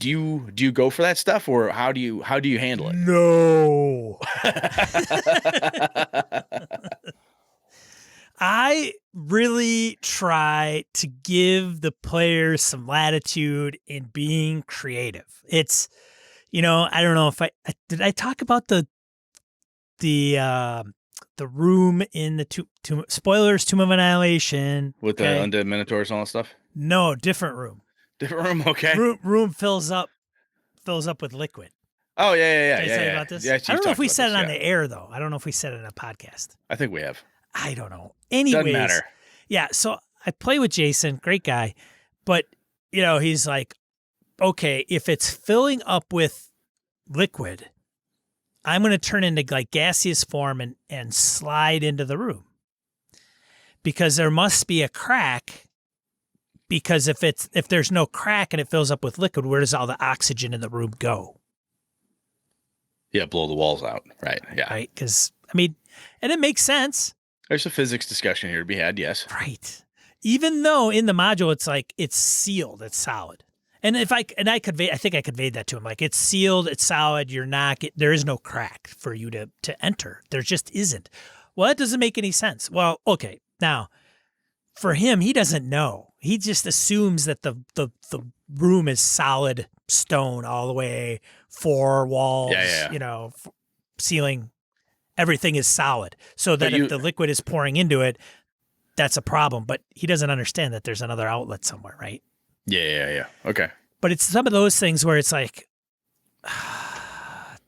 you go for that stuff, or how do you handle it? No. I really try to give the players some latitude in being creative. It's, I don't know if did I talk about the room in the spoilers, Tomb of Annihilation with the undead minotaurs and all that stuff? No, different room. Different room, okay. Room fills up with liquid. Oh yeah. Did I tell you about this? Yeah, I don't know if we said it on the air though. I don't know if we said it in a podcast. I think we have. I don't know. Doesn't Anyways, matter. yeah. So I play with Jason, great guy, but he's like, okay, if it's filling up with liquid, I'm going to turn into like gaseous form and slide into the room because there must be a crack. Because if there's no crack and it fills up with liquid, where does all the oxygen in the room go? Yeah, blow the walls out. Right. Yeah. Right. Because and it makes sense. There's a physics discussion here to be had. Yes. Right. Even though in the module it's like it's sealed, it's solid. And I think I conveyed that to him. Like it's sealed, it's solid. There is no crack for you to enter. There just isn't. Well, that doesn't make any sense. Well, okay. Now, for him, he doesn't know. He just assumes that the room is solid stone all the way, 4 walls, ceiling, everything is solid. So that if the liquid is pouring into it, that's a problem. But he doesn't understand that there's another outlet somewhere, right? Yeah. Okay. But it's some of those things where it's like,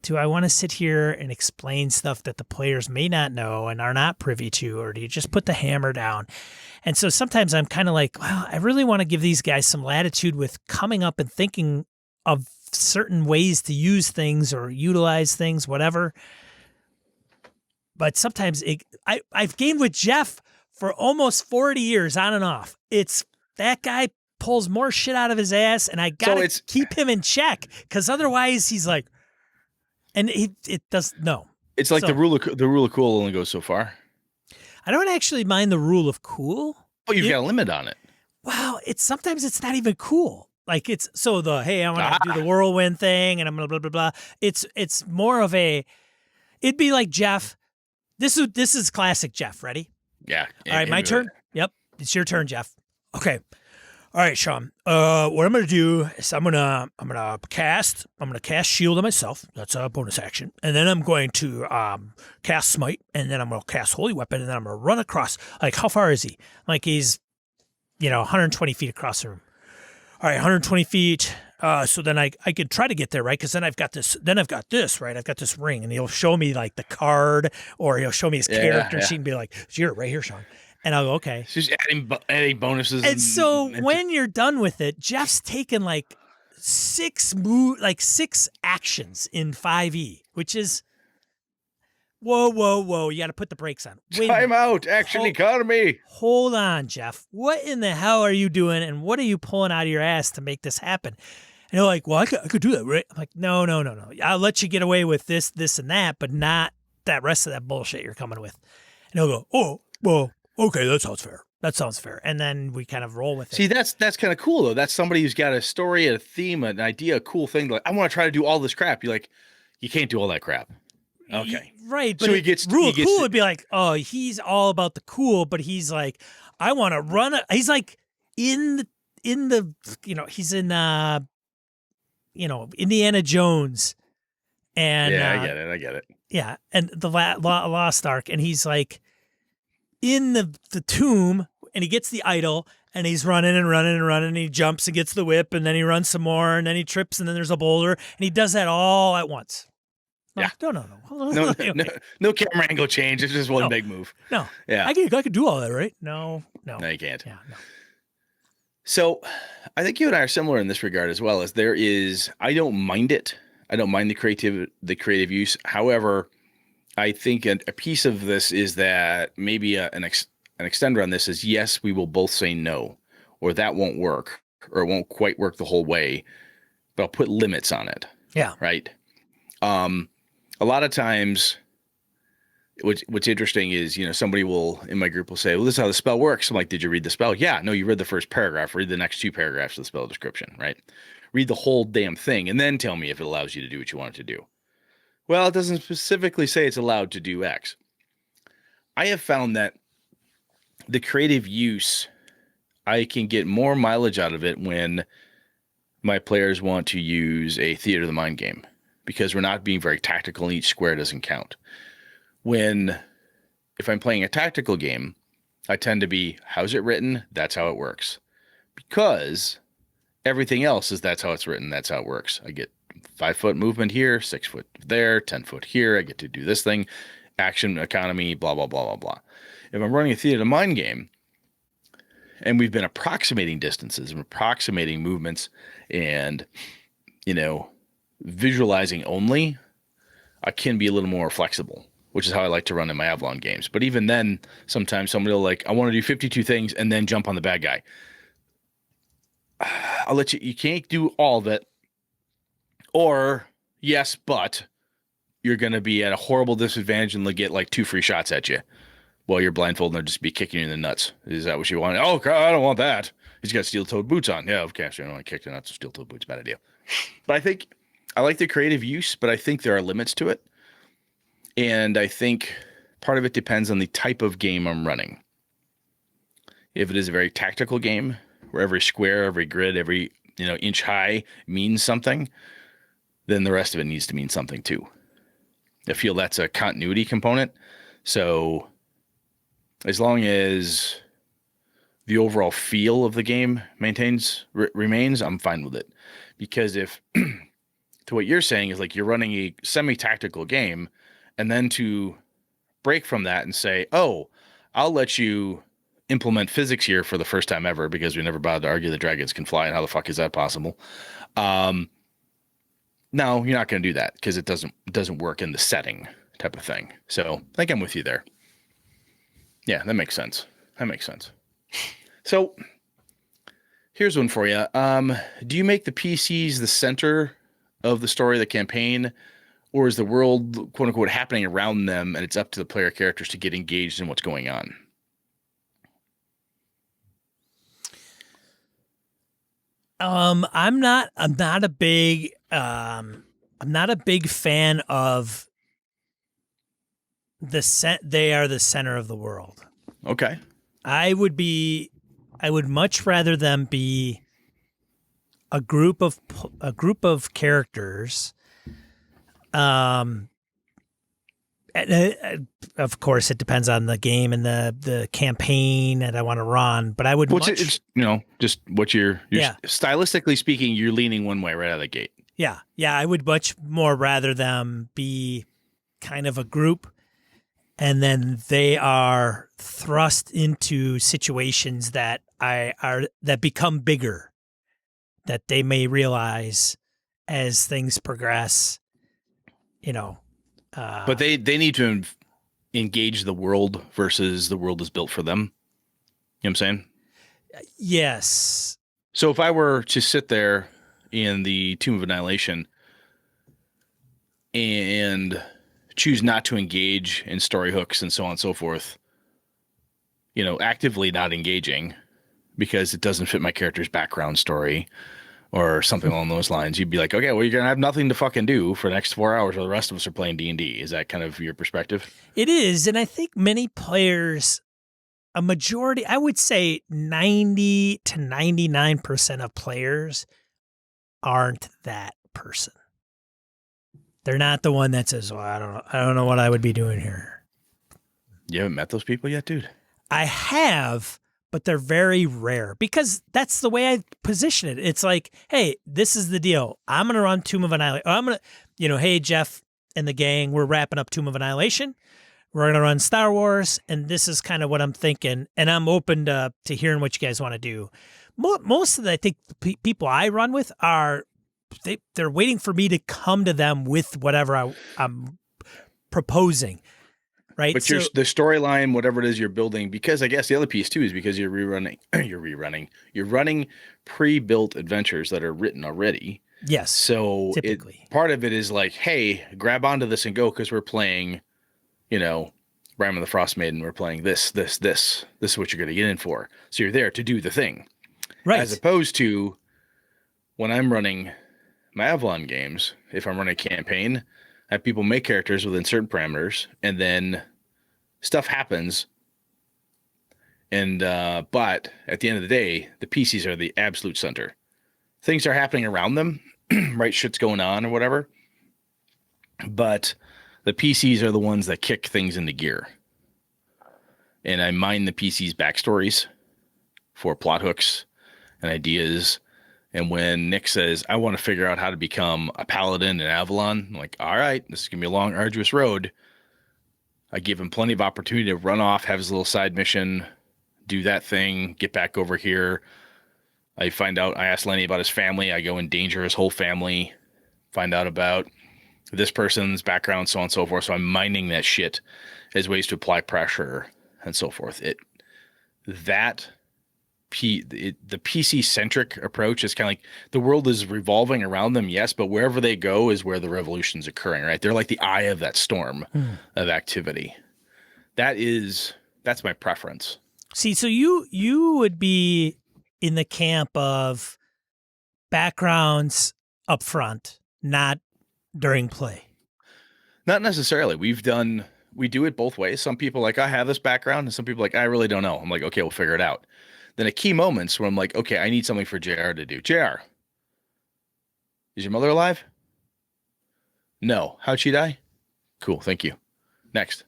do I want to sit here and explain stuff that the players may not know and are not privy to, or do you just put the hammer down? And so sometimes I'm kind of like, well, I really want to give these guys some latitude with coming up and thinking of certain ways to use things or utilize things, whatever. But sometimes I've gamed with Jeff for almost 40 years on and off. It's that guy pulls more shit out of his ass, and I got to keep him in check because otherwise he's like, and it does no. It's like the rule of cool only goes so far. I don't actually mind the rule of cool. But you've got a limit on it. Well, sometimes it's not even cool. Like I want to do the whirlwind thing and I'm gonna blah blah blah. It's more of it'd be like Jeff. This is classic Jeff. Ready? Yeah. All right, my turn. Yep. It's your turn, Jeff. Okay. All right, Sean. What I'm gonna do is I'm gonna cast shield on myself. That's a bonus action, and then I'm going to cast smite, and then I'm gonna cast holy weapon, and then I'm gonna run across. Like, how far is he? Like he's, 120 feet across the room. All right, 120 feet. So then I could try to get there, right? Because then I've got this. Then I've got this, right? I've got this ring, and he'll show me like the card, or he'll show me his character sheet and be like, "You're right here, Sean." And I'll go, okay. It's just adding bonuses. And so when you're done with it, Jeff's taken like 6 actions in 5e, which is whoa. You got to put the brakes on. Time out. Action economy. Hold on, Jeff. What in the hell are you doing? And what are you pulling out of your ass to make this happen? And they're like, well, I could do that, right? I'm like, no. I'll let you get away with this, and that, but not that rest of that bullshit you're coming with. And he'll go, oh, well. Okay, that sounds fair. And then we kind of roll with it. See, that's kind of cool, though. That's somebody who's got a story, a theme, an idea, a cool thing. Like, I want to try to do all this crap. You're like, you can't do all that crap. Okay. Right. But so cool would be like, oh, he's all about the cool, but he's like, I want to run. He's like in the he's in, Indiana Jones. And yeah, I get it. Yeah. And the Lost Ark. And he's like, in the tomb, and he gets the idol, and he's running, and he jumps and gets the whip, and then he runs some more, and then he trips, and then there's a boulder, and he does that all at once. Yeah. No camera angle change. It's just one big move. No. Yeah. I could do all that, right? No, you can't. Yeah, no. So I think you and I are similar in this regard as well. As I don't mind it. I don't mind the creative use. However, I think a piece of this is that maybe an extender on this is, yes, we will both say no, or that won't work, or it won't quite work the whole way, but I'll put limits on it. Yeah. Right. A lot of times, what's interesting is, somebody in my group will say, well, this is how the spell works. I'm like, did you read the spell? Yeah. No, you read the first paragraph. Read the next 2 paragraphs of the spell description, right? Read the whole damn thing, and then tell me if it allows you to do what you want it to do. Well, it doesn't specifically say it's allowed to do X. I have found that the creative use, I can get more mileage out of it when my players want to use a theater of the mind game, because we're not being very tactical and each square doesn't count. If I'm playing a tactical game, I tend to be, how's it written? That's how it works. Because everything else is that's how it's written. That's how it works. I get 5-foot movement here, 6 foot there, 10 foot here. I get to do this thing. action economy, blah, blah, blah, blah, blah. If I'm running a Theater of the Mind game and we've been approximating distances and approximating movements and, visualizing only, I can be a little more flexible, which is how I like to run in my Avalon games. But even then, sometimes somebody will I want to do 52 things and then jump on the bad guy. I'll let you can't do all of it. Or, yes, but you're going to be at a horrible disadvantage and they'll get 2 free shots at you while you're blindfolded and they'll just be kicking you in the nuts. Is that what you want? Oh, God, I don't want that. He's got steel-toed boots on. Yeah, okay, so I don't want to kick the nuts with steel-toed boots. Bad idea. But I think I like the creative use, but I think there are limits to it. And I think part of it depends on the type of game I'm running. If it is a very tactical game where every square, every grid, every inch high means something, then the rest of it needs to mean something too. I feel that's a continuity component. So as long as the overall feel of the game remains, I'm fine with it. Because if to what you're saying is you're running a semi-tactical game, and then to break from that and say, oh, I'll let you implement physics here for the first time ever because we never bothered to argue that dragons can fly and how the fuck is that possible? No, you're not going to do that because it doesn't work in the setting type of thing. So I think I'm with you there. Yeah, that makes sense. So here's one for you. Do you make the PCs the center of the story, the campaign, or is the world, quote unquote, happening around them and it's up to the player characters to get engaged in what's going on? I'm not a big fan of they are the center of the world. Okay. I would much rather them be a group of characters. Of course, it depends on the game and the campaign that I want to run. But I would just what you're stylistically speaking, you're leaning one way right out of the gate. Yeah. I would much more rather them be kind of a group, and then they are thrust into situations that become bigger, that they may realize as things progress. But they need to engage the world versus the world is built for them. You know what I'm saying? Yes. So if I were to sit there in the Tomb of Annihilation and choose not to engage in story hooks and so on and so forth, actively not engaging because it doesn't fit my character's background story or something along those lines, you'd be like, okay, well, you're going to have nothing to fucking do for the next 4 hours while the rest of us are playing D&D. Is that kind of your perspective? It is. And I think many players, a majority, I would say 90 to 99% of players aren't that person. They're not the one that says, well, I don't know what I would be doing here. You haven't met those people yet, dude? I have, but they're very rare because that's the way I position it. It's like, hey, this is the deal. I'm going to run Tomb of Annihilation. I'm going to, hey, Jeff and the gang, we're wrapping up Tomb of Annihilation. We're going to run Star Wars, and this is kind of what I'm thinking, and I'm open to hearing what you guys want to do. Most of the, I think, people I run with are, they're waiting for me to come to them with whatever I'm proposing. Right. But the storyline, whatever it is you're building, because I guess the other piece too is because you're running pre-built adventures that are written already. Yes. So typically part of it is like, hey, grab onto this and go because we're playing, Ram of the Frost Maiden. We're playing this. This is what you're going to get in for. So you're there to do the thing. Right. As opposed to when I'm running my Avalon games, if I'm running a campaign, I have people make characters within certain parameters, and then stuff happens. And but at the end of the day, the PCs are the absolute center. Things are happening around them, right? Shit's going on or whatever. But the PCs are the ones that kick things into gear. And I mine the PCs' backstories for plot hooks and ideas. And when Nick says, I want to figure out how to become a paladin in Avalon, I'm like, all right, this is going to be a long, arduous road. I give him plenty of opportunity to run off, have his little side mission, do that thing, get back over here. I ask Lenny about his family. I go endanger his whole family, find out about this person's background, so on and so forth. So I'm mining that shit as ways to apply pressure and so forth. The PC centric approach is kind of like the world is revolving around them, yes, but wherever they go is where the revolution's occurring, right? They're like the eye of that storm of activity. That's my preference. See, so you would be in the camp of backgrounds up front, not during play. Not necessarily. We do it both ways. Some people like, I have this background, and some people like, I really don't know. I'm like, okay, we'll figure it out. Then at key moments where I'm like, okay, I need something for JR to do. JR, is your mother alive? No. How'd she die? Cool, thank you. Next.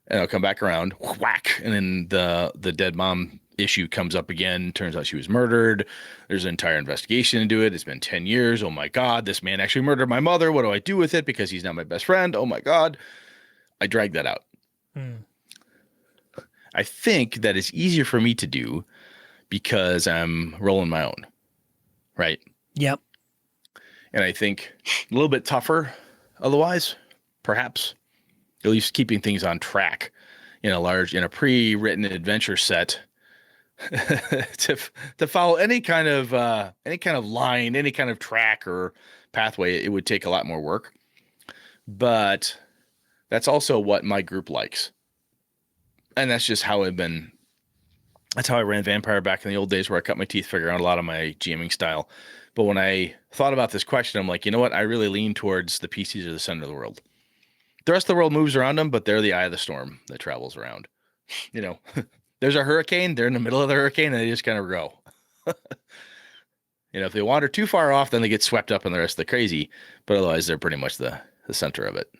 And I'll come back around, whack, and then the dead mom issue comes up again. Turns out she was murdered. There's an entire investigation into it. It's been 10 years. Oh my God, this man actually murdered my mother. What do I do with it? Because he's not my best friend. Oh my God. I drag that out. I think that it's easier for me to do because I'm rolling my own, right? Yep. And I think a little bit tougher otherwise, perhaps, at least keeping things on track in a pre-written adventure set to follow any kind of line, any kind of track or pathway. It would take a lot more work, but that's also what my group likes. And that's just how that's how I ran Vampire back in the old days, where I cut my teeth figuring out a lot of my GMing style. But when I thought about this question, I'm like, you know what? I really lean towards the PCs are the center of the world. The rest of the world moves around them, but they're the eye of the storm that travels around. There's a hurricane. They're in the middle of the hurricane, and they just kind of go. If they wander too far off, then they get swept up in the rest of the crazy. But otherwise, they're pretty much the center of it.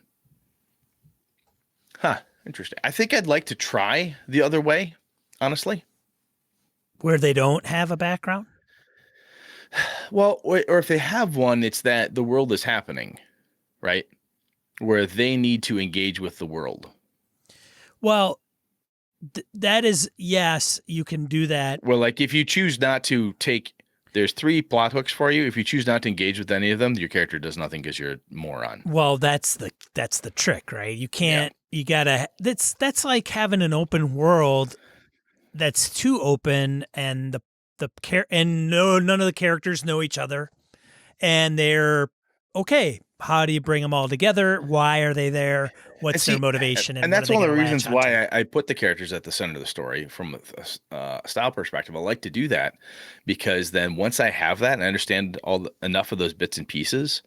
Huh. Interesting. I think I'd like to try the other way, honestly. Where they don't have a background? Well, or if they have one, it's that the world is happening, right? Where they need to engage with the world. Well, that is, yes, you can do that. Well, like if you choose not to there's 3 plot hooks for you. If you choose not to engage with any of them, your character does nothing because you're a moron. Well, that's the trick, right? You can't, you gotta, that's like having an open world that's too open, and none of the characters know each other, and they're okay. How do you bring them all together? Why are they there? What's their motivation? And that's one of the reasons why I put the characters at the center of the story from a style perspective. I like to do that because then once I have that and I understand enough of those bits and pieces,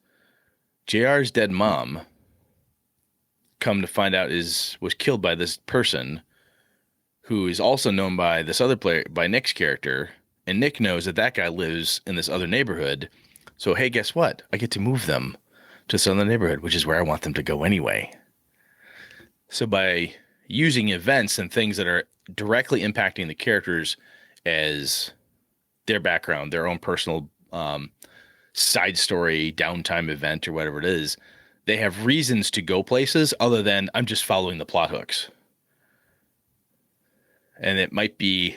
JR's dead mom, come to find out, was killed by this person who is also known by this other player, by Nick's character, and Nick knows that guy lives in this other neighborhood. So, hey, guess what? I get to move them to this other neighborhood, which is where I want them to go anyway. So by using events and things that are directly impacting the characters as their background, their own personal side story, downtime event, or whatever it is, they have reasons to go places other than I'm just following the plot hooks. And it might be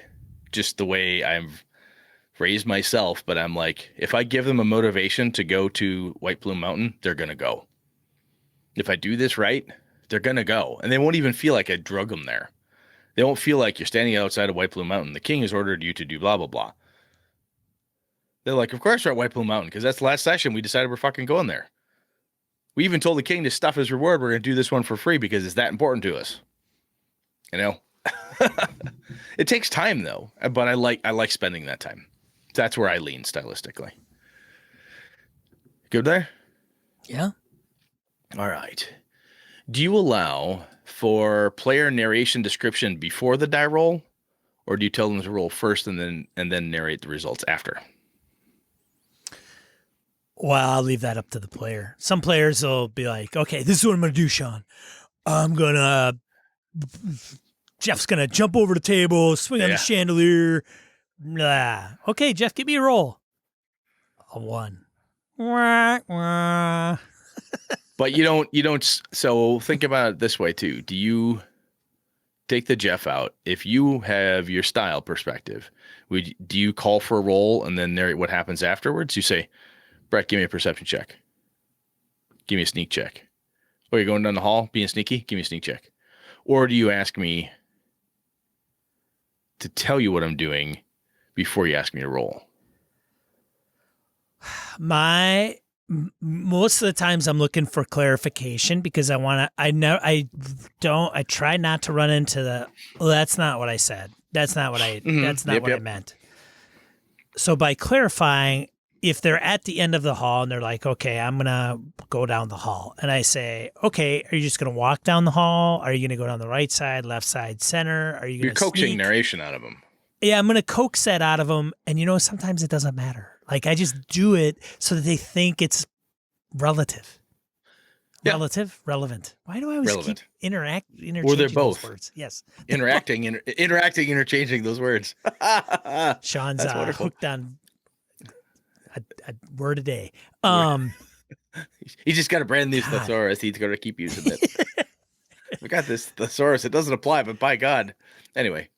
just the way I've raised myself, but I'm like, if I give them a motivation to go to White Plume Mountain, they're going to go. If I do this right, they're going to go. And they won't even feel like I drug them there. They won't feel like you're standing outside of White Plume Mountain. The king has ordered you to do blah, blah, blah. They're like, of course we're at White Plume Mountain, because that's the last session. We decided we're fucking going there. We even told the king to stuff his reward. We're going to do this one for free because it's that important to us. It takes time though, but I like spending that time. That's where I lean stylistically. Good there? Yeah. All right. Do you allow for player narration description before the die roll, or do you tell them to roll first and then narrate the results after? Well, I'll leave that up to the player. Some players will be like, okay, this is what I'm going to do, Sean. Jeff's going to jump over the table, swing on the chandelier. Blah. Okay, Jeff, give me a roll. A 1. Wah, wah. But you don't, so think about it this way too. Do you take the Jeff out. If you have your style perspective, do you call for a roll and then narrate what happens afterwards? You say, Brett, give me a perception check. Give me a sneak check. Or you're going down the hall being sneaky? Give me a sneak check. Or do you ask me to tell you what I'm doing before you ask me to roll? Most of the times I'm looking for clarification because I try not to run into that's not what I said. That's not what I meant. So by clarifying, if they're at the end of the hall and they're like, okay, I'm going to go down the hall. And I say, okay, are you just going to walk down the hall? Are you going to go down the right side, left side, center? Are you going to You're coaxing sneak? narration out of them. Yeah, I'm going to coax that out of them. And sometimes it doesn't matter. Like I just do it so that they think it's relative. Yeah. Relevant. Why do I always Relevant. keep interchanging Or they're both. those words? Yes. Interacting, interchanging those words. Sean's wonderful. hooked on a word a day. He's just got a brand new God. thesaurus. He's going to keep using it. We got this thesaurus. It doesn't apply, but by God. Anyway.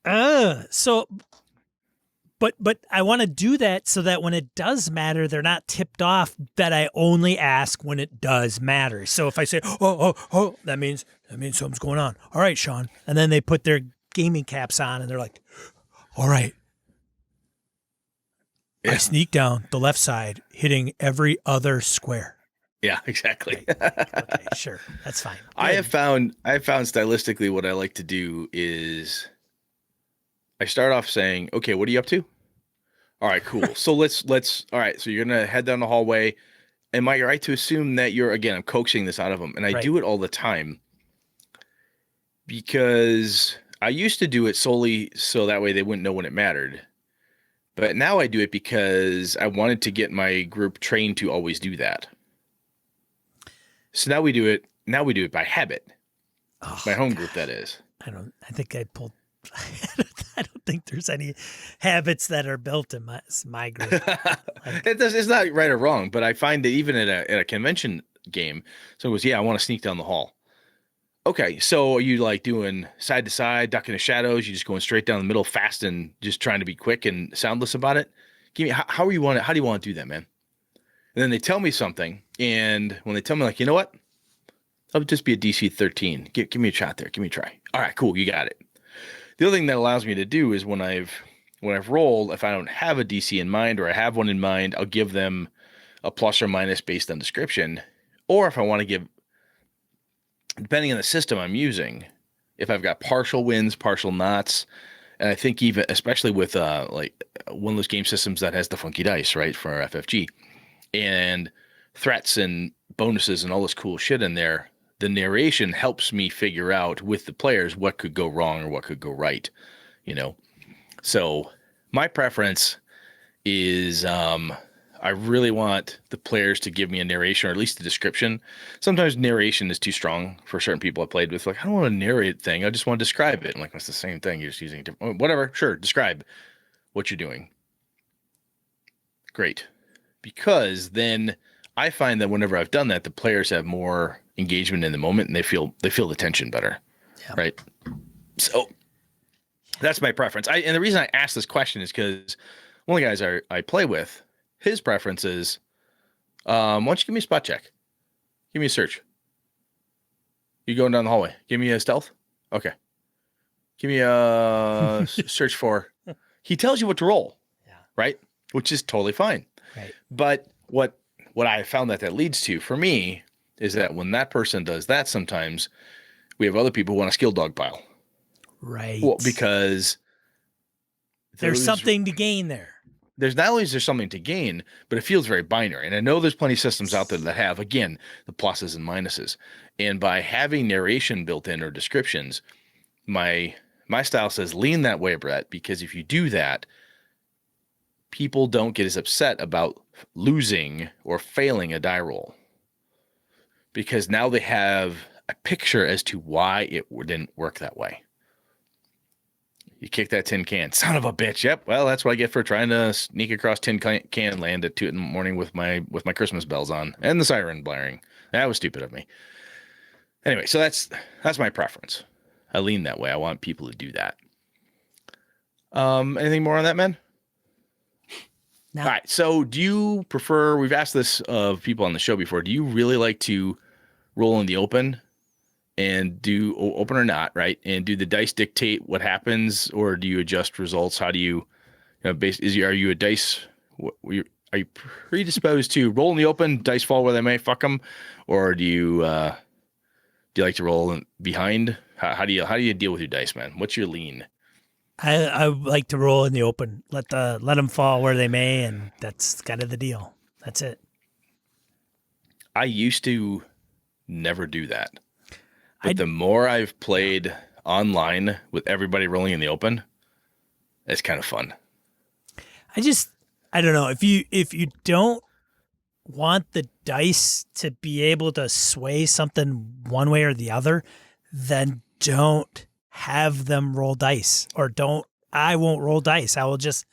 But I want to do that so that when it does matter, they're not tipped off that I only ask when it does matter. So if I say, oh, that means something's going on. All right, Sean. And then they put their gaming caps on and they're like, all right. Yeah. I sneak down the left side, hitting every other square. Yeah, exactly. Okay, sure. That's fine. I have found stylistically what I like to do is I start off saying, okay, what are you up to? All right, cool. So let's all right. So you're going to head down the hallway. Am I right to assume that I'm coaxing this out of them? And I do it all the time because I used to do it solely so that way they wouldn't know when it mattered. But now I do it because I wanted to get my group trained to always do that. So now we do it by habit. Oh, my home group, that is. I don't think there's any habits that are built in my group. It's not right or wrong, but I find that even at a convention game, someone goes, yeah, I want to sneak down the hall. Okay, so are you like doing side to side, ducking the shadows? You just going straight down the middle fast and just trying to be quick and soundless about it? Give me how do you want to do that, man? And then they tell me something, and when they tell me, like, you know what? I'll just be a DC 13. Give me a shot there. Give me a try. All right, cool, you got it. The other thing that allows me to do is when I've rolled, if I don't have a DC in mind or I have one in mind, I'll give them a plus or minus based on description. Or if I want to give, depending on the system I'm using, if I've got partial wins, partial knots, and I think even, especially with like one of those game systems that has the funky dice, right, for FFG, and threats and bonuses and all this cool shit in there, the narration helps me figure out with the players what could go wrong or what could go right, So my preference is I really want the players to give me a narration or at least a description. Sometimes narration is too strong for certain people I played with. Like, I don't want to narrate thing. I just want to describe it. I'm like, that's the same thing. You're just using a different, whatever. Sure. Describe what you're doing. Great. Because then I find that whenever I've done that, the players have more engagement in the moment and they feel the tension better. Yeah. Right. So that's my preference. And the reason I ask this question is because one of the guys I play with, his preference is, why don't you give me a spot check? Give me a search. You going down the hallway. Give me a stealth. Okay. Give me a search for. He tells you what to roll. Yeah. Right. Which is totally fine. Right. But what I found that leads to for me is that when that person does that, sometimes we have other people who want a skill dog pile. Right. Well, because there's something to gain there. There's not only is there something to gain, but it feels very binary. And I know there's plenty of systems out there that have, again, the pluses and minuses. And by having narration built in or descriptions, my style says lean that way, Brett, because if you do that, people don't get as upset about losing or failing a die roll. Because now they have a picture as to why it didn't work that way. You kick that tin can. Son of a bitch. Yep. Well, that's what I get for trying to sneak across tin can land at 2 in the morning with my Christmas bells on and the siren blaring. That was stupid of me. Anyway, so that's my preference. I lean that way. I want people to do that. Anything more on that, man? No. All right. So do you prefer, we've asked this of people on the show before, do you really like to roll in the open and do open or not, right? And do the dice dictate what happens, or do you adjust results? How do you, are you a dice, are you predisposed to roll in the open, dice fall where they may, fuck them? Or do you like to roll behind? How do you deal with your dice, man? What's your lean? I like to roll in the open, let them fall where they may, and that's kind of the deal. That's it. I used to never do that, but the more I've played online with everybody rolling in the open, it's kind of fun. I don't know, if you don't want the dice to be able to sway something one way or the other, then don't have them roll dice, or I won't roll dice. I will just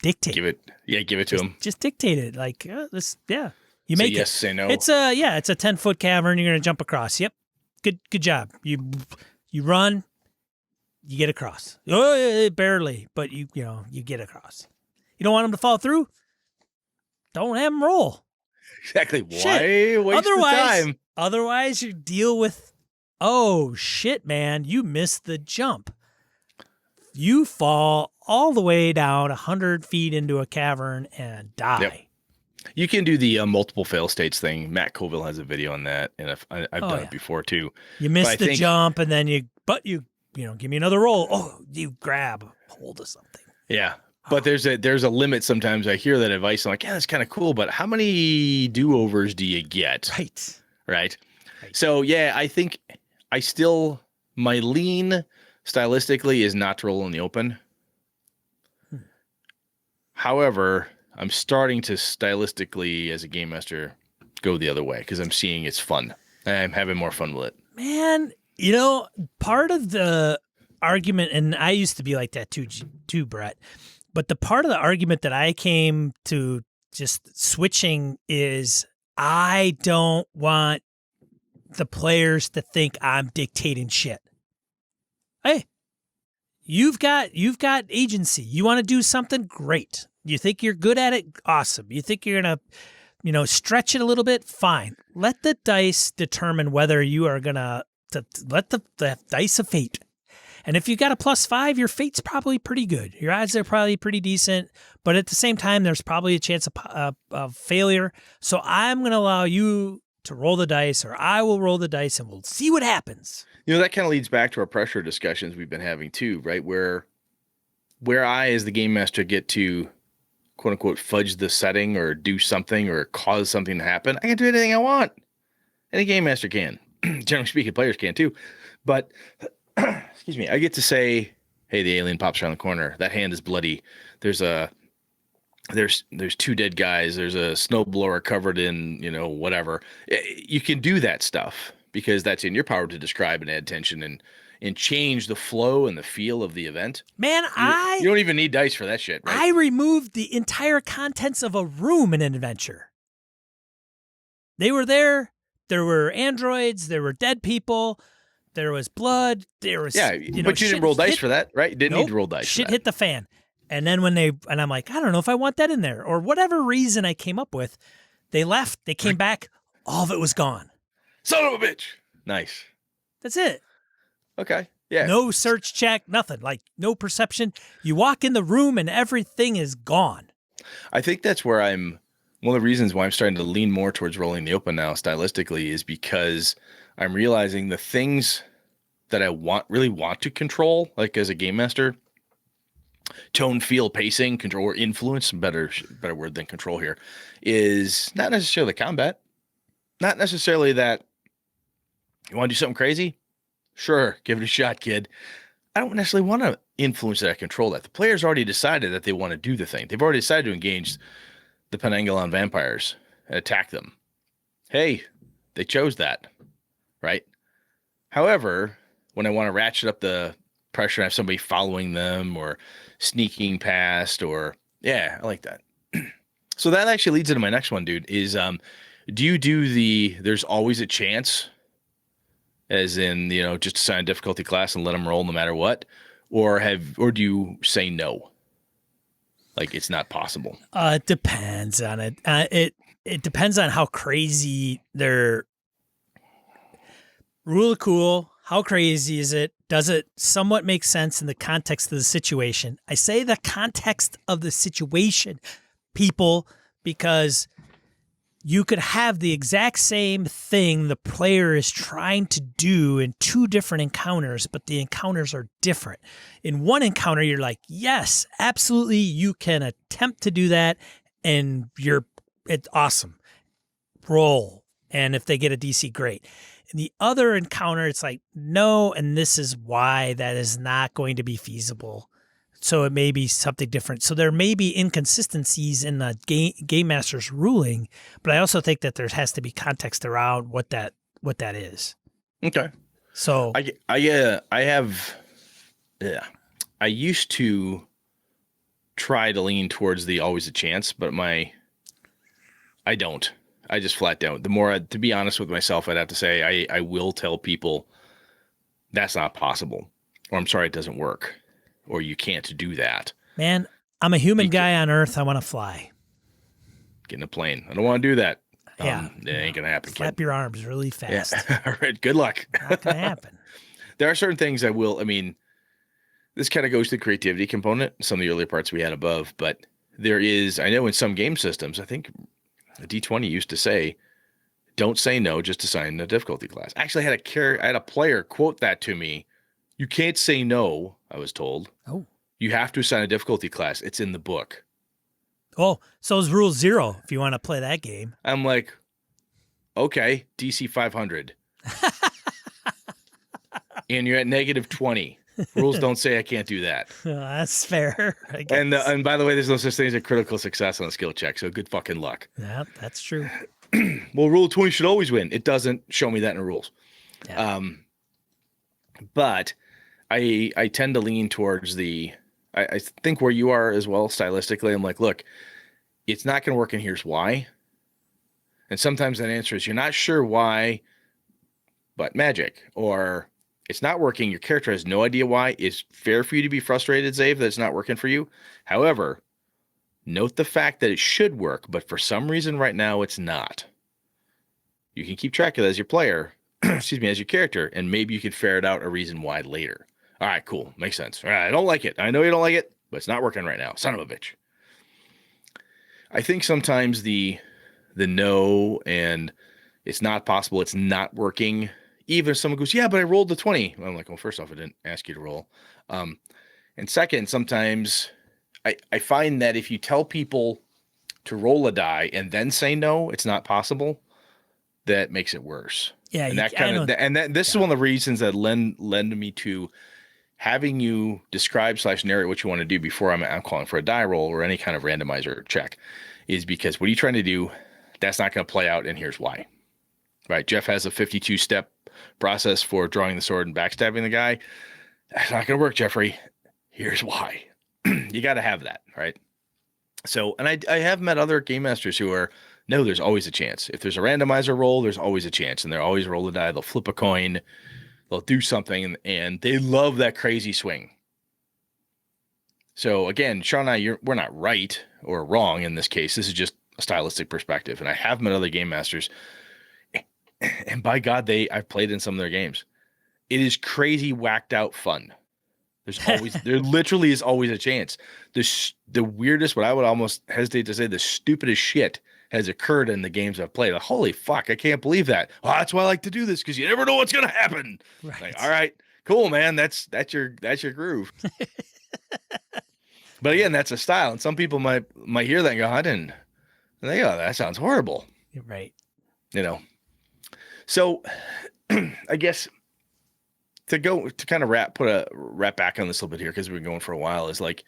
dictate. Give it to them. Just dictate it. Like this. Yeah. You Say make yes, it. say no. It's a 10-foot cavern. You're going to jump across. Yep. Good job. You run, you get across. Oh, barely, but you get across. You don't want them to fall through? Don't have them roll. Exactly. Why Shit. waste the time? Otherwise, you deal with, oh, shit, man, you missed the jump. You fall all the way down 100 feet into a cavern and die. Yep. You can do the multiple fail states thing. Matt Colville has a video on that, and I've done it before too. You miss the jump, and then you give me another roll. Oh, you grab hold of something. Yeah. But there's a limit sometimes. I hear that advice. I'm like, yeah, that's kind of cool, but how many do-overs do you get? Right. So, yeah, I think my lean stylistically is not to roll in the open. However, I'm starting to stylistically, as a game master, go the other way because I'm seeing it's fun. I'm having more fun with it. Man, part of the argument, and I used to be like that too, Brett, but the part of the argument that I came to just switching is I don't want the players to think I'm dictating shit. Hey, you've got agency. You want to do something? Great. You think you're good at it? Awesome. You think you're going to, stretch it a little bit? Fine. Let the dice determine whether you are going to let the dice of fate. And if you got a +5, your fate's probably pretty good. Your odds are probably pretty decent. But at the same time, there's probably a chance of failure. So I'm going to allow you to roll the dice, or I will roll the dice, and we'll see what happens. That kind of leads back to our pressure discussions we've been having too, right? Where I, as the game master, get to quote unquote fudge the setting or do something or cause something to happen. I can do anything I want. Any game master can. Generally speaking, players can too. But excuse me, I get to say, hey, the alien pops around the corner. That hand is bloody. There's two dead guys. There's a snowblower covered in, whatever. You can do that stuff because that's in your power to describe and add tension and change the flow and the feel of the event. Man, you don't even need dice for that shit, right? I removed the entire contents of a room in an adventure. They were there. There were androids. There were dead people. There was blood. There was but you didn't roll dice for that, right? You didn't need to roll dice. Shit hit the fan. And then and I'm like, I don't know if I want that in there, or whatever reason I came up with. They left. They came back. All of it was gone. Son of a bitch. Nice. That's it. Okay. Yeah. No search check, nothing. Like no perception. You walk in the room and everything is gone. I think that's where one of the reasons why I'm starting to lean more towards rolling the open now stylistically is because I'm realizing the things that I really want to control, like as a game master, tone, feel, pacing, control, or influence, better word than control here, is not necessarily combat. Not necessarily that you want to do something crazy. Sure, give it a shot, kid. I don't necessarily want to influence that, control that. The player's already decided that they want to do the thing. They've already decided to engage the Penangalon vampires and attack them. Hey, they chose that, right? However, when I want to ratchet up the pressure and have somebody following them or sneaking past, or I like that. So that actually leads into my next one, dude, is do you do there's always a chance as in, just assign a difficulty class and let them roll no matter what, or do you say no? Like it's not possible. It depends on it. It depends on how crazy their rule of cool. How crazy is it? Does it somewhat make sense in the context of the situation? I say the context of the situation, people, because you could have the exact same thing the player is trying to do in two different encounters, but the encounters are different. In one encounter, you're like, yes, absolutely, you can attempt to do that, and it's awesome. Roll. And if they get a DC, great. In the other encounter, it's like, no, and this is why that is not going to be feasible. So it may be something different. So there may be inconsistencies in the game master's ruling, but I also think that there has to be context around what that is. Okay. So I used to try to lean towards the always a chance, but I don't. I just flat don't. The more, to be honest with myself, I'd have to say I will tell people that's not possible, or I'm sorry, it doesn't work, or you can't do that. Man, I'm a human guy on Earth. I want to fly. Get in a plane. I don't want to do that. Yeah. It ain't going to happen. Flap your arms really fast. Yeah. All right. Good luck. Not going to happen. There are certain things I will. I mean, this kind of goes to the creativity component, some of the earlier parts we had above, but there is, I know in some game systems, I think D20 used to say, don't say no, just assign a difficulty class. Actually, I had a player quote that to me. You can't say no, I was told. Oh. You have to assign a difficulty class. It's in the book. Oh, so is rule 0 if you want to play that game. I'm like, okay, DC 500. And you're at -20. Rules don't say I can't do that. That's fair. I guess. And by the way, there's no such thing as a critical success on a skill check, so good fucking luck. Yeah, that's true. Well, rule 20 should always win. It doesn't show me that in the rules. Yeah. But I tend to lean towards I think where you are as well, stylistically. I'm like, look, it's not going to work, and here's why. And sometimes that answer is you're not sure why, but magic. Or it's not working. Your character has no idea why. It's fair for you to be frustrated, Zave, that it's not working for you. However, note the fact that it should work, but for some reason right now it's not. You can keep track of that as your player, as your character, and maybe you can ferret out a reason why later. All right, cool. Makes sense. All right, I don't like it. I know you don't like it, but it's not working right now. Son of a bitch. I think sometimes the no and it's not possible, it's not working. Even if someone goes, yeah, but I rolled the 20. I'm like, well, first off, I didn't ask you to roll. And second, sometimes I find that if you tell people to roll a die and then say no, it's not possible, that makes it worse. Yeah, and this is one of the reasons that lend me to having you describe / narrate what you want to do before I'm calling for a die roll or any kind of randomizer check, is because what are you trying to do? That's not going to play out, and here's why. Right? Jeff has a 52-step process for drawing the sword and backstabbing the guy. That's not going to work, Jeffrey. Here's why. You got to have that, right? So, and I have met other game masters who are, no, there's always a chance. If there's a randomizer roll, there's always a chance. And they're always roll a die. They'll flip a coin. They'll do something. And they love that crazy swing. So again, Sean and I, we're not right or wrong in this case. This is just a stylistic perspective. And I have met other game masters. And by God, I've played in some of their games. It is crazy, whacked out fun. There literally is always a chance. The weirdest, what I would almost hesitate to say, the stupidest shit has occurred in the games I've played. Like, holy fuck, I can't believe that. Oh, that's why I like to do this, because you never know what's gonna happen. Right. Like, all right, cool, man. That's your groove. But again, that's a style, and some people might hear that and go, I didn't. And they go, that sounds horrible. Right. So I guess to kind of wrap back on this a little bit here, because we've been going for a while, is like,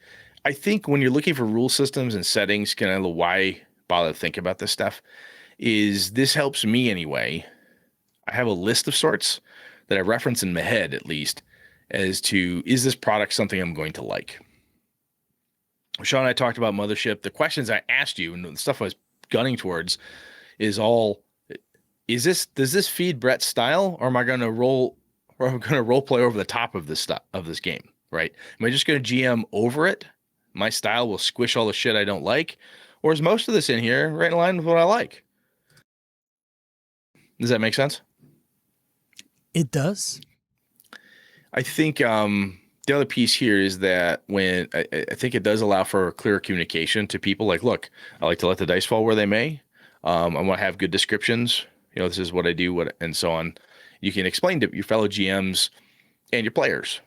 I think when you're looking for rule systems and settings, kind of why bother to think about this stuff, is this helps me anyway. I have a list of sorts that I reference in my head, at least, as to, is this product something I'm going to like? Sean and I talked about Mothership. The questions I asked you and the stuff I was gunning towards is all, does this feed Brett's style, or am I going to role play over the top of this game, right? Am I just going to GM over it? My style will squish all the shit I don't like, or is most of this in here right in line with what I like? Does that make sense? It does. I think the other piece here is that when I think it does allow for clearer communication to people. Like, look, I like to let the dice fall where they may. I want to have good descriptions. You know, this is what I do, and so on. You can explain to your fellow GMs and your players,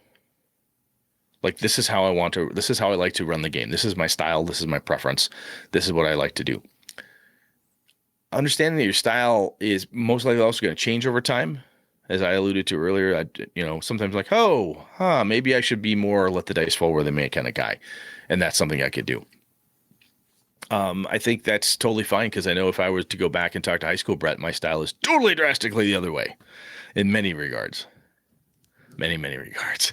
like, this is how I like to run the game. This is my style. This is my preference. This is what I like to do. Understanding that your style is most likely also going to change over time. As I alluded to earlier, sometimes like, maybe I should be more let the dice fall where they may kind of guy. And that's something I could do. I think that's totally fine, because I know if I was to go back and talk to high school Brett, my style is totally drastically the other way in many regards. Many, many regards.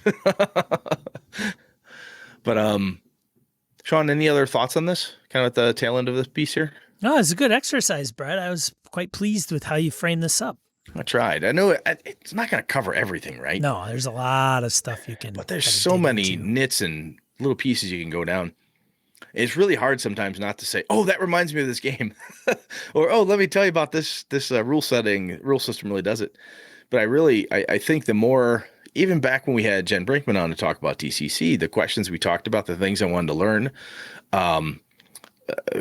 But Sean, any other thoughts on this? Kind of at the tail end of this piece here? No, it's a good exercise, Brett. I was quite pleased with how you framed this up. I tried. I know it's not going to cover everything, right? No, there's a lot of stuff you can. But there's so many nits and little pieces you can go down. It's really hard sometimes not to say, "Oh, that reminds me of this game," or "Oh, let me tell you about this rule system really does it." But I think the more, even back when we had Jen Brinkman on to talk about DCC, the questions we talked about, the things I wanted to learn,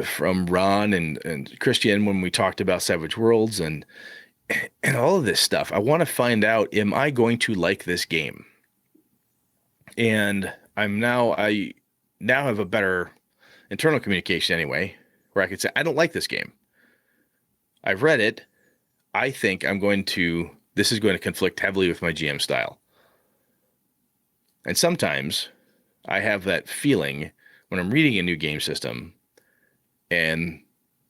from Ron and Christian when we talked about Savage Worlds and all of this stuff. I want to find out, am I going to like this game? And I now have a better internal communication anyway, where I could say, I don't like this game. I've read it. I think this is going to conflict heavily with my GM style. And sometimes I have that feeling when I'm reading a new game system, and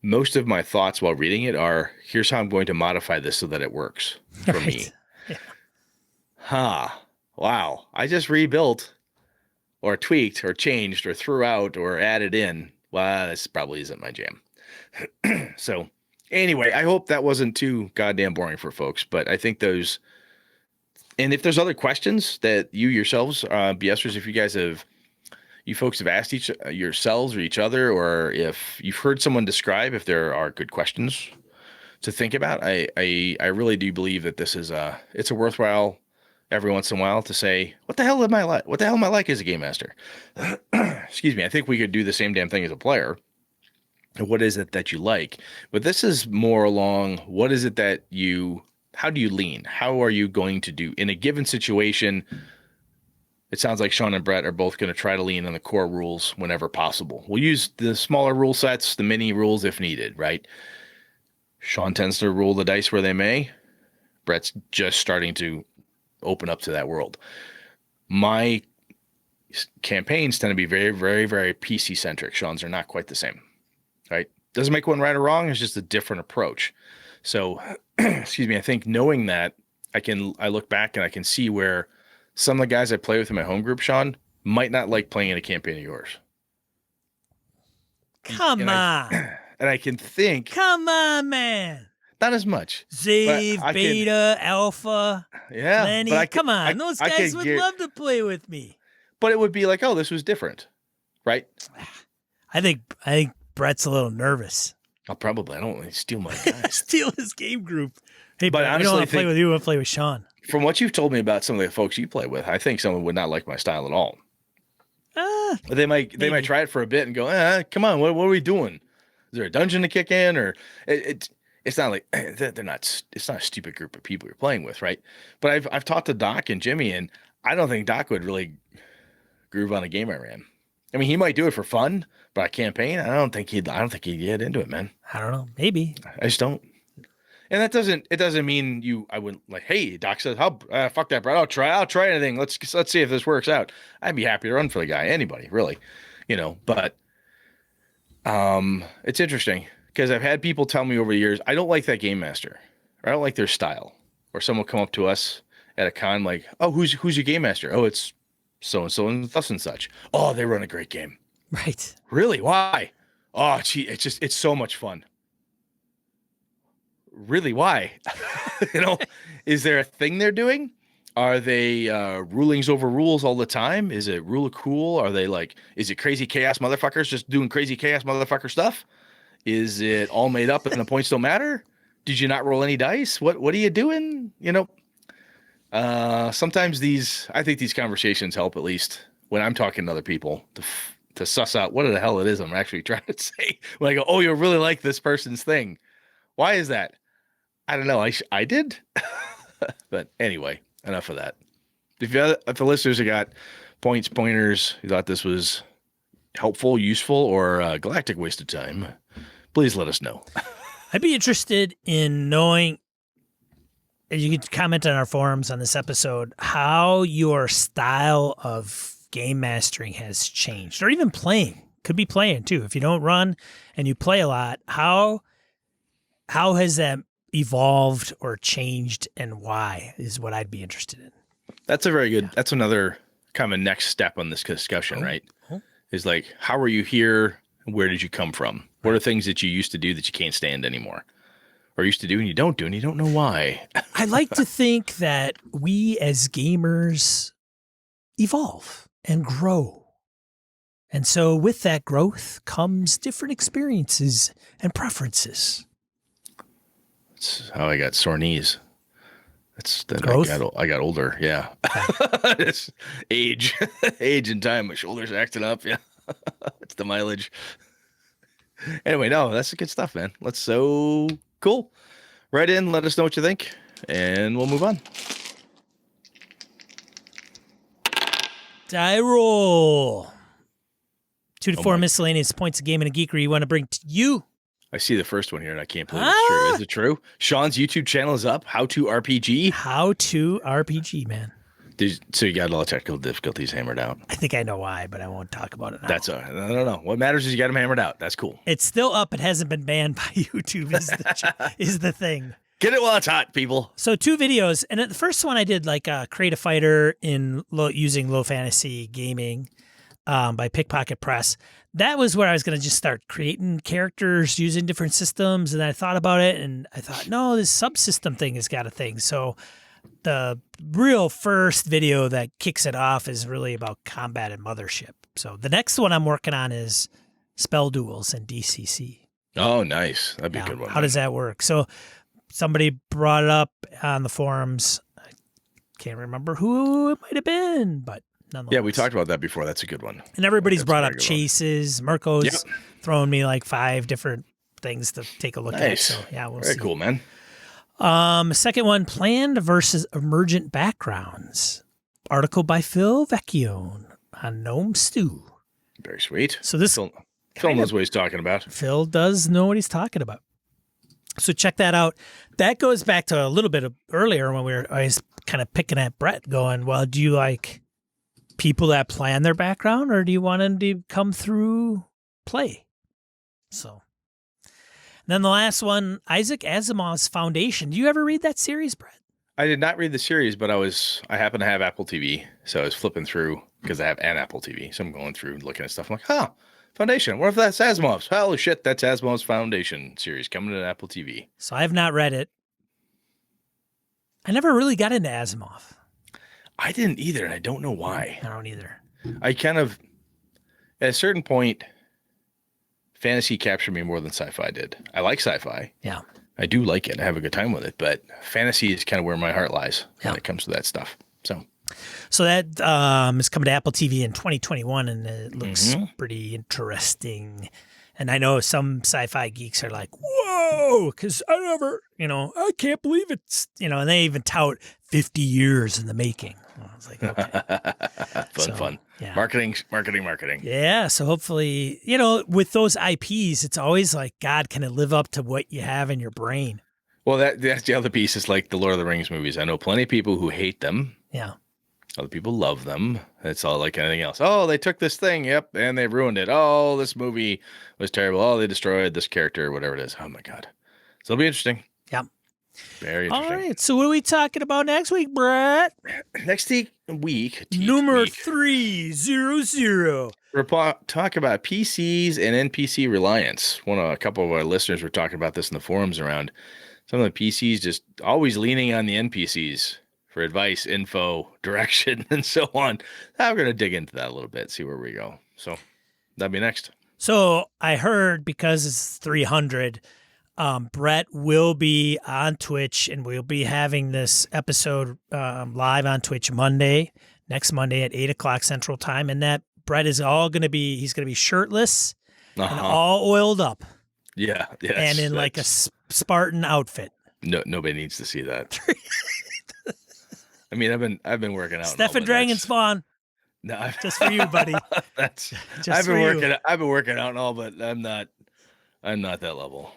most of my thoughts while reading it are, here's how I'm going to modify this so that it works for me. Yeah. Wow. I just rebuilt or tweaked or changed or threw out or added in. Well, this probably isn't my jam. So anyway, I hope that wasn't too goddamn boring for folks, but I think those, and if there's other questions that you yourselves, BSers, if you folks have asked yourselves or each other, or if you've heard someone describe, if there are good questions to think about, I really do believe that this is it's a worthwhile every once in a while to say, what the hell am I like? What the hell am I like as a game master? Excuse me. I think we could do the same damn thing as a player. What is it that you like? But this is more along, what is it that how do you lean? How are you going to do in a given situation? It sounds like Sean and Brett are both going to try to lean on the core rules whenever possible. We'll use the smaller rule sets, the mini rules if needed, right? Sean tends to roll the dice where they may. Brett's just starting to open up to that world. My campaigns tend to be very, very, very PC centric. Sean's are not quite the same, right? Doesn't make one right or wrong. It's just a different approach. So, excuse me. I think knowing that, I look back and I can see where some of the guys I play with in my home group, Sean, might not like playing in a campaign of yours. Come on. And I can think. Come on, man. Not as much. Zave, Beta, Alpha. Yeah. Lenny. Come on. Those guys would love to play with me. But it would be like, oh, this was different. Right? I think Brett's a little nervous. I don't want to steal my guys. Steal his game group. Hey, but Brett, we don't want to play with you. We want to play with Sean. From what you've told me about some of the folks you play with, I think someone would not like my style at all. But they might try it for a bit and go, come on, what are we doing? Is there a dungeon to kick in? Or it's not like they're not. It's not a stupid group of people you're playing with, right? But I've talked to Doc and Jimmy, and I don't think Doc would really groove on a game I ran. I mean, he might do it for fun, but a campaign, I don't think he'd get into it, man. I don't know. Maybe. I just don't. And it doesn't mean I wouldn't like, hey, Doc says, fuck that, Brett. I'll try anything. Let's see if this works out. I'd be happy to run for the guy. Anybody, really, but it's interesting because I've had people tell me over the years, I don't like that game master, or I don't like their style, or someone will come up to us at a con like, oh, who's your game master? Oh, it's so-and-so and thus and such. Oh, they run a great game. Right. Really? Why? Oh, gee, it's so much fun. really, why? Is there a thing they're doing? Are they rulings over rules all the time? Is it rule of cool? Are they like, is it crazy chaos motherfuckers just doing crazy chaos motherfucker stuff? Is it all made up and the points don't matter? Did you not roll any dice? What are you doing? Sometimes I think these conversations help, at least when I'm talking to other people, to suss out what the hell it is I'm actually trying to say. When I go, oh, you really like this person's thing. Why is that? I don't know. I did. But anyway, enough of that. If the listeners have got pointers, you thought this was helpful, useful, or a galactic waste of time, please let us know. I'd be interested in knowing, you can comment on our forums on this episode, how your style of game mastering has changed, or even playing. Could be playing too. If you don't run and you play a lot, how has that evolved or changed, and why is what I'd be interested in. That's a very good, that's another kind of a next step on this discussion, right? Is like, how are you here? Where did you come from? What are things that you used to do that you can't stand anymore? Or used to do and you don't do and you don't know why? I like to think that we as gamers evolve and grow. And so with that growth comes different experiences and preferences. That's how I got sore knees. That's then I got older. Yeah. It's age and time. My shoulders acting up. Yeah. It's the mileage. Anyway, no, that's the good stuff, man. So cool. Write in, let us know what you think, and we'll move on. Die roll. 2 to 4 miscellaneous points of game and a geekery you want to bring to you. I see the first one here, and I can't believe it's true. Is it true? Sean's YouTube channel is up. How to RPG. How to RPG, man. So you got all the technical difficulties hammered out. I think I know why, but I won't talk about it now. That's all right. I don't know. What matters is you got them hammered out. That's cool. It's still up. It hasn't been banned by YouTube. Is the thing. Get it while it's hot, people. So 2 videos, and the first one I did like create a fighter in using low fantasy gaming by Pickpocket Press. That was where I was going to just start creating characters using different systems, and I thought about it, and I thought, no, this subsystem thing has got a thing. So the real first video that kicks it off is really about combat and mothership. So the next one I'm working on is spell duels and DCC. Oh, nice. That'd be a good one. How does that work? So somebody brought it up on the forums. I can't remember who it might have been, but nonetheless. Yeah, we talked about that before. That's a good one. And everybody's brought up chases. Mirko's thrown me like 5 different things to take a look at. So yeah, we'll see. Very cool, man. Second one, planned versus emergent backgrounds. Article by Phil Vecchione on Gnome Stew. Very sweet. So this Phil knows what he's talking about. Phil does know what he's talking about. So check that out. That goes back to a little bit earlier when I was kind of picking at Brett going, well, do you like people that plan their background, or do you want them to come through play? So then the last one, Isaac Asimov's Foundation. Do you ever read that series, Brett? I did not read the series, but I happen to have Apple TV. So I was flipping through because I have an Apple TV. So I'm going through and looking at stuff. I'm like, Foundation. What if that's Asimov's? Holy shit, that's Asimov's Foundation series coming to Apple TV. So I have not read it. I never really got into Asimov. I didn't either, and I don't know why. I don't either. I kind of, at a certain point, fantasy captured me more than sci-fi did. I like sci-fi. Yeah. I do like it. I have a good time with it, but fantasy is kind of where my heart lies when it comes to that stuff. So that is coming to Apple TV in 2021, and it looks pretty interesting. And I know some sci-fi geeks are like, whoa, because I can't believe it's, and they even tout 50 years in the making. I was like, okay. Fun. Yeah. Marketing. Yeah. So hopefully, with those IPs, it's always like, God, can it live up to what you have in your brain? Well, that's the other piece. Is like the Lord of the Rings movies. I know plenty of people who hate them. Yeah. Other people love them. It's all like anything else. Oh, they took this thing. Yep. And they ruined it. Oh, this movie was terrible. Oh, they destroyed this character, whatever it is. Oh my God. So it'll be interesting. Yeah. Very interesting. All right. So what are we talking about next week, Brett? Next week. Number 300. We're talking about PCs and NPC reliance. A couple of our listeners were talking about this in the forums around. Some of the PCs just always leaning on the NPCs for advice, info, direction, and so on. I'm going to dig into that a little bit, see where we go. So that'd be next. So I heard because it's 300, Brett will be on Twitch, and we'll be having this episode live on Twitch next Monday at 8 o'clock Central Time. And that Brett is he's going to be shirtless and all oiled up. Yeah. Yes, and in like a Spartan outfit. No, nobody needs to see that. I mean, I've been working out. Stefan Dragon Spawn. No, just for you, buddy. I've been working out and all, but I'm not that level.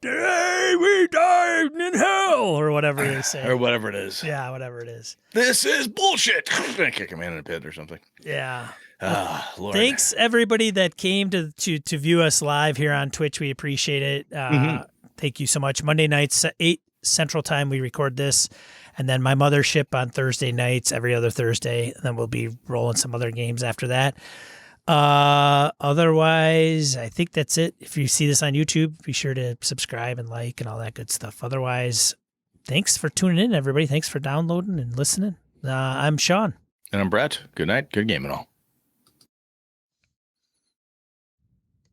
Today we died in hell, or whatever they say, or whatever it is. Yeah, whatever it is. This is bullshit. I'm gonna kick a man in the pit or something. Yeah. Lord. Thanks everybody that came to view us live here on Twitch. We appreciate it. Thank you so much. Monday nights, 8 Central Time, we record this. And then my mothership on Thursday nights, every other Thursday. And then we'll be rolling some other games after that. Otherwise, I think that's it. If you see this on YouTube, be sure to subscribe and like and all that good stuff. Otherwise, thanks for tuning in, everybody. Thanks for downloading and listening. I'm Sean. And I'm Brett. Good night. Good game and all.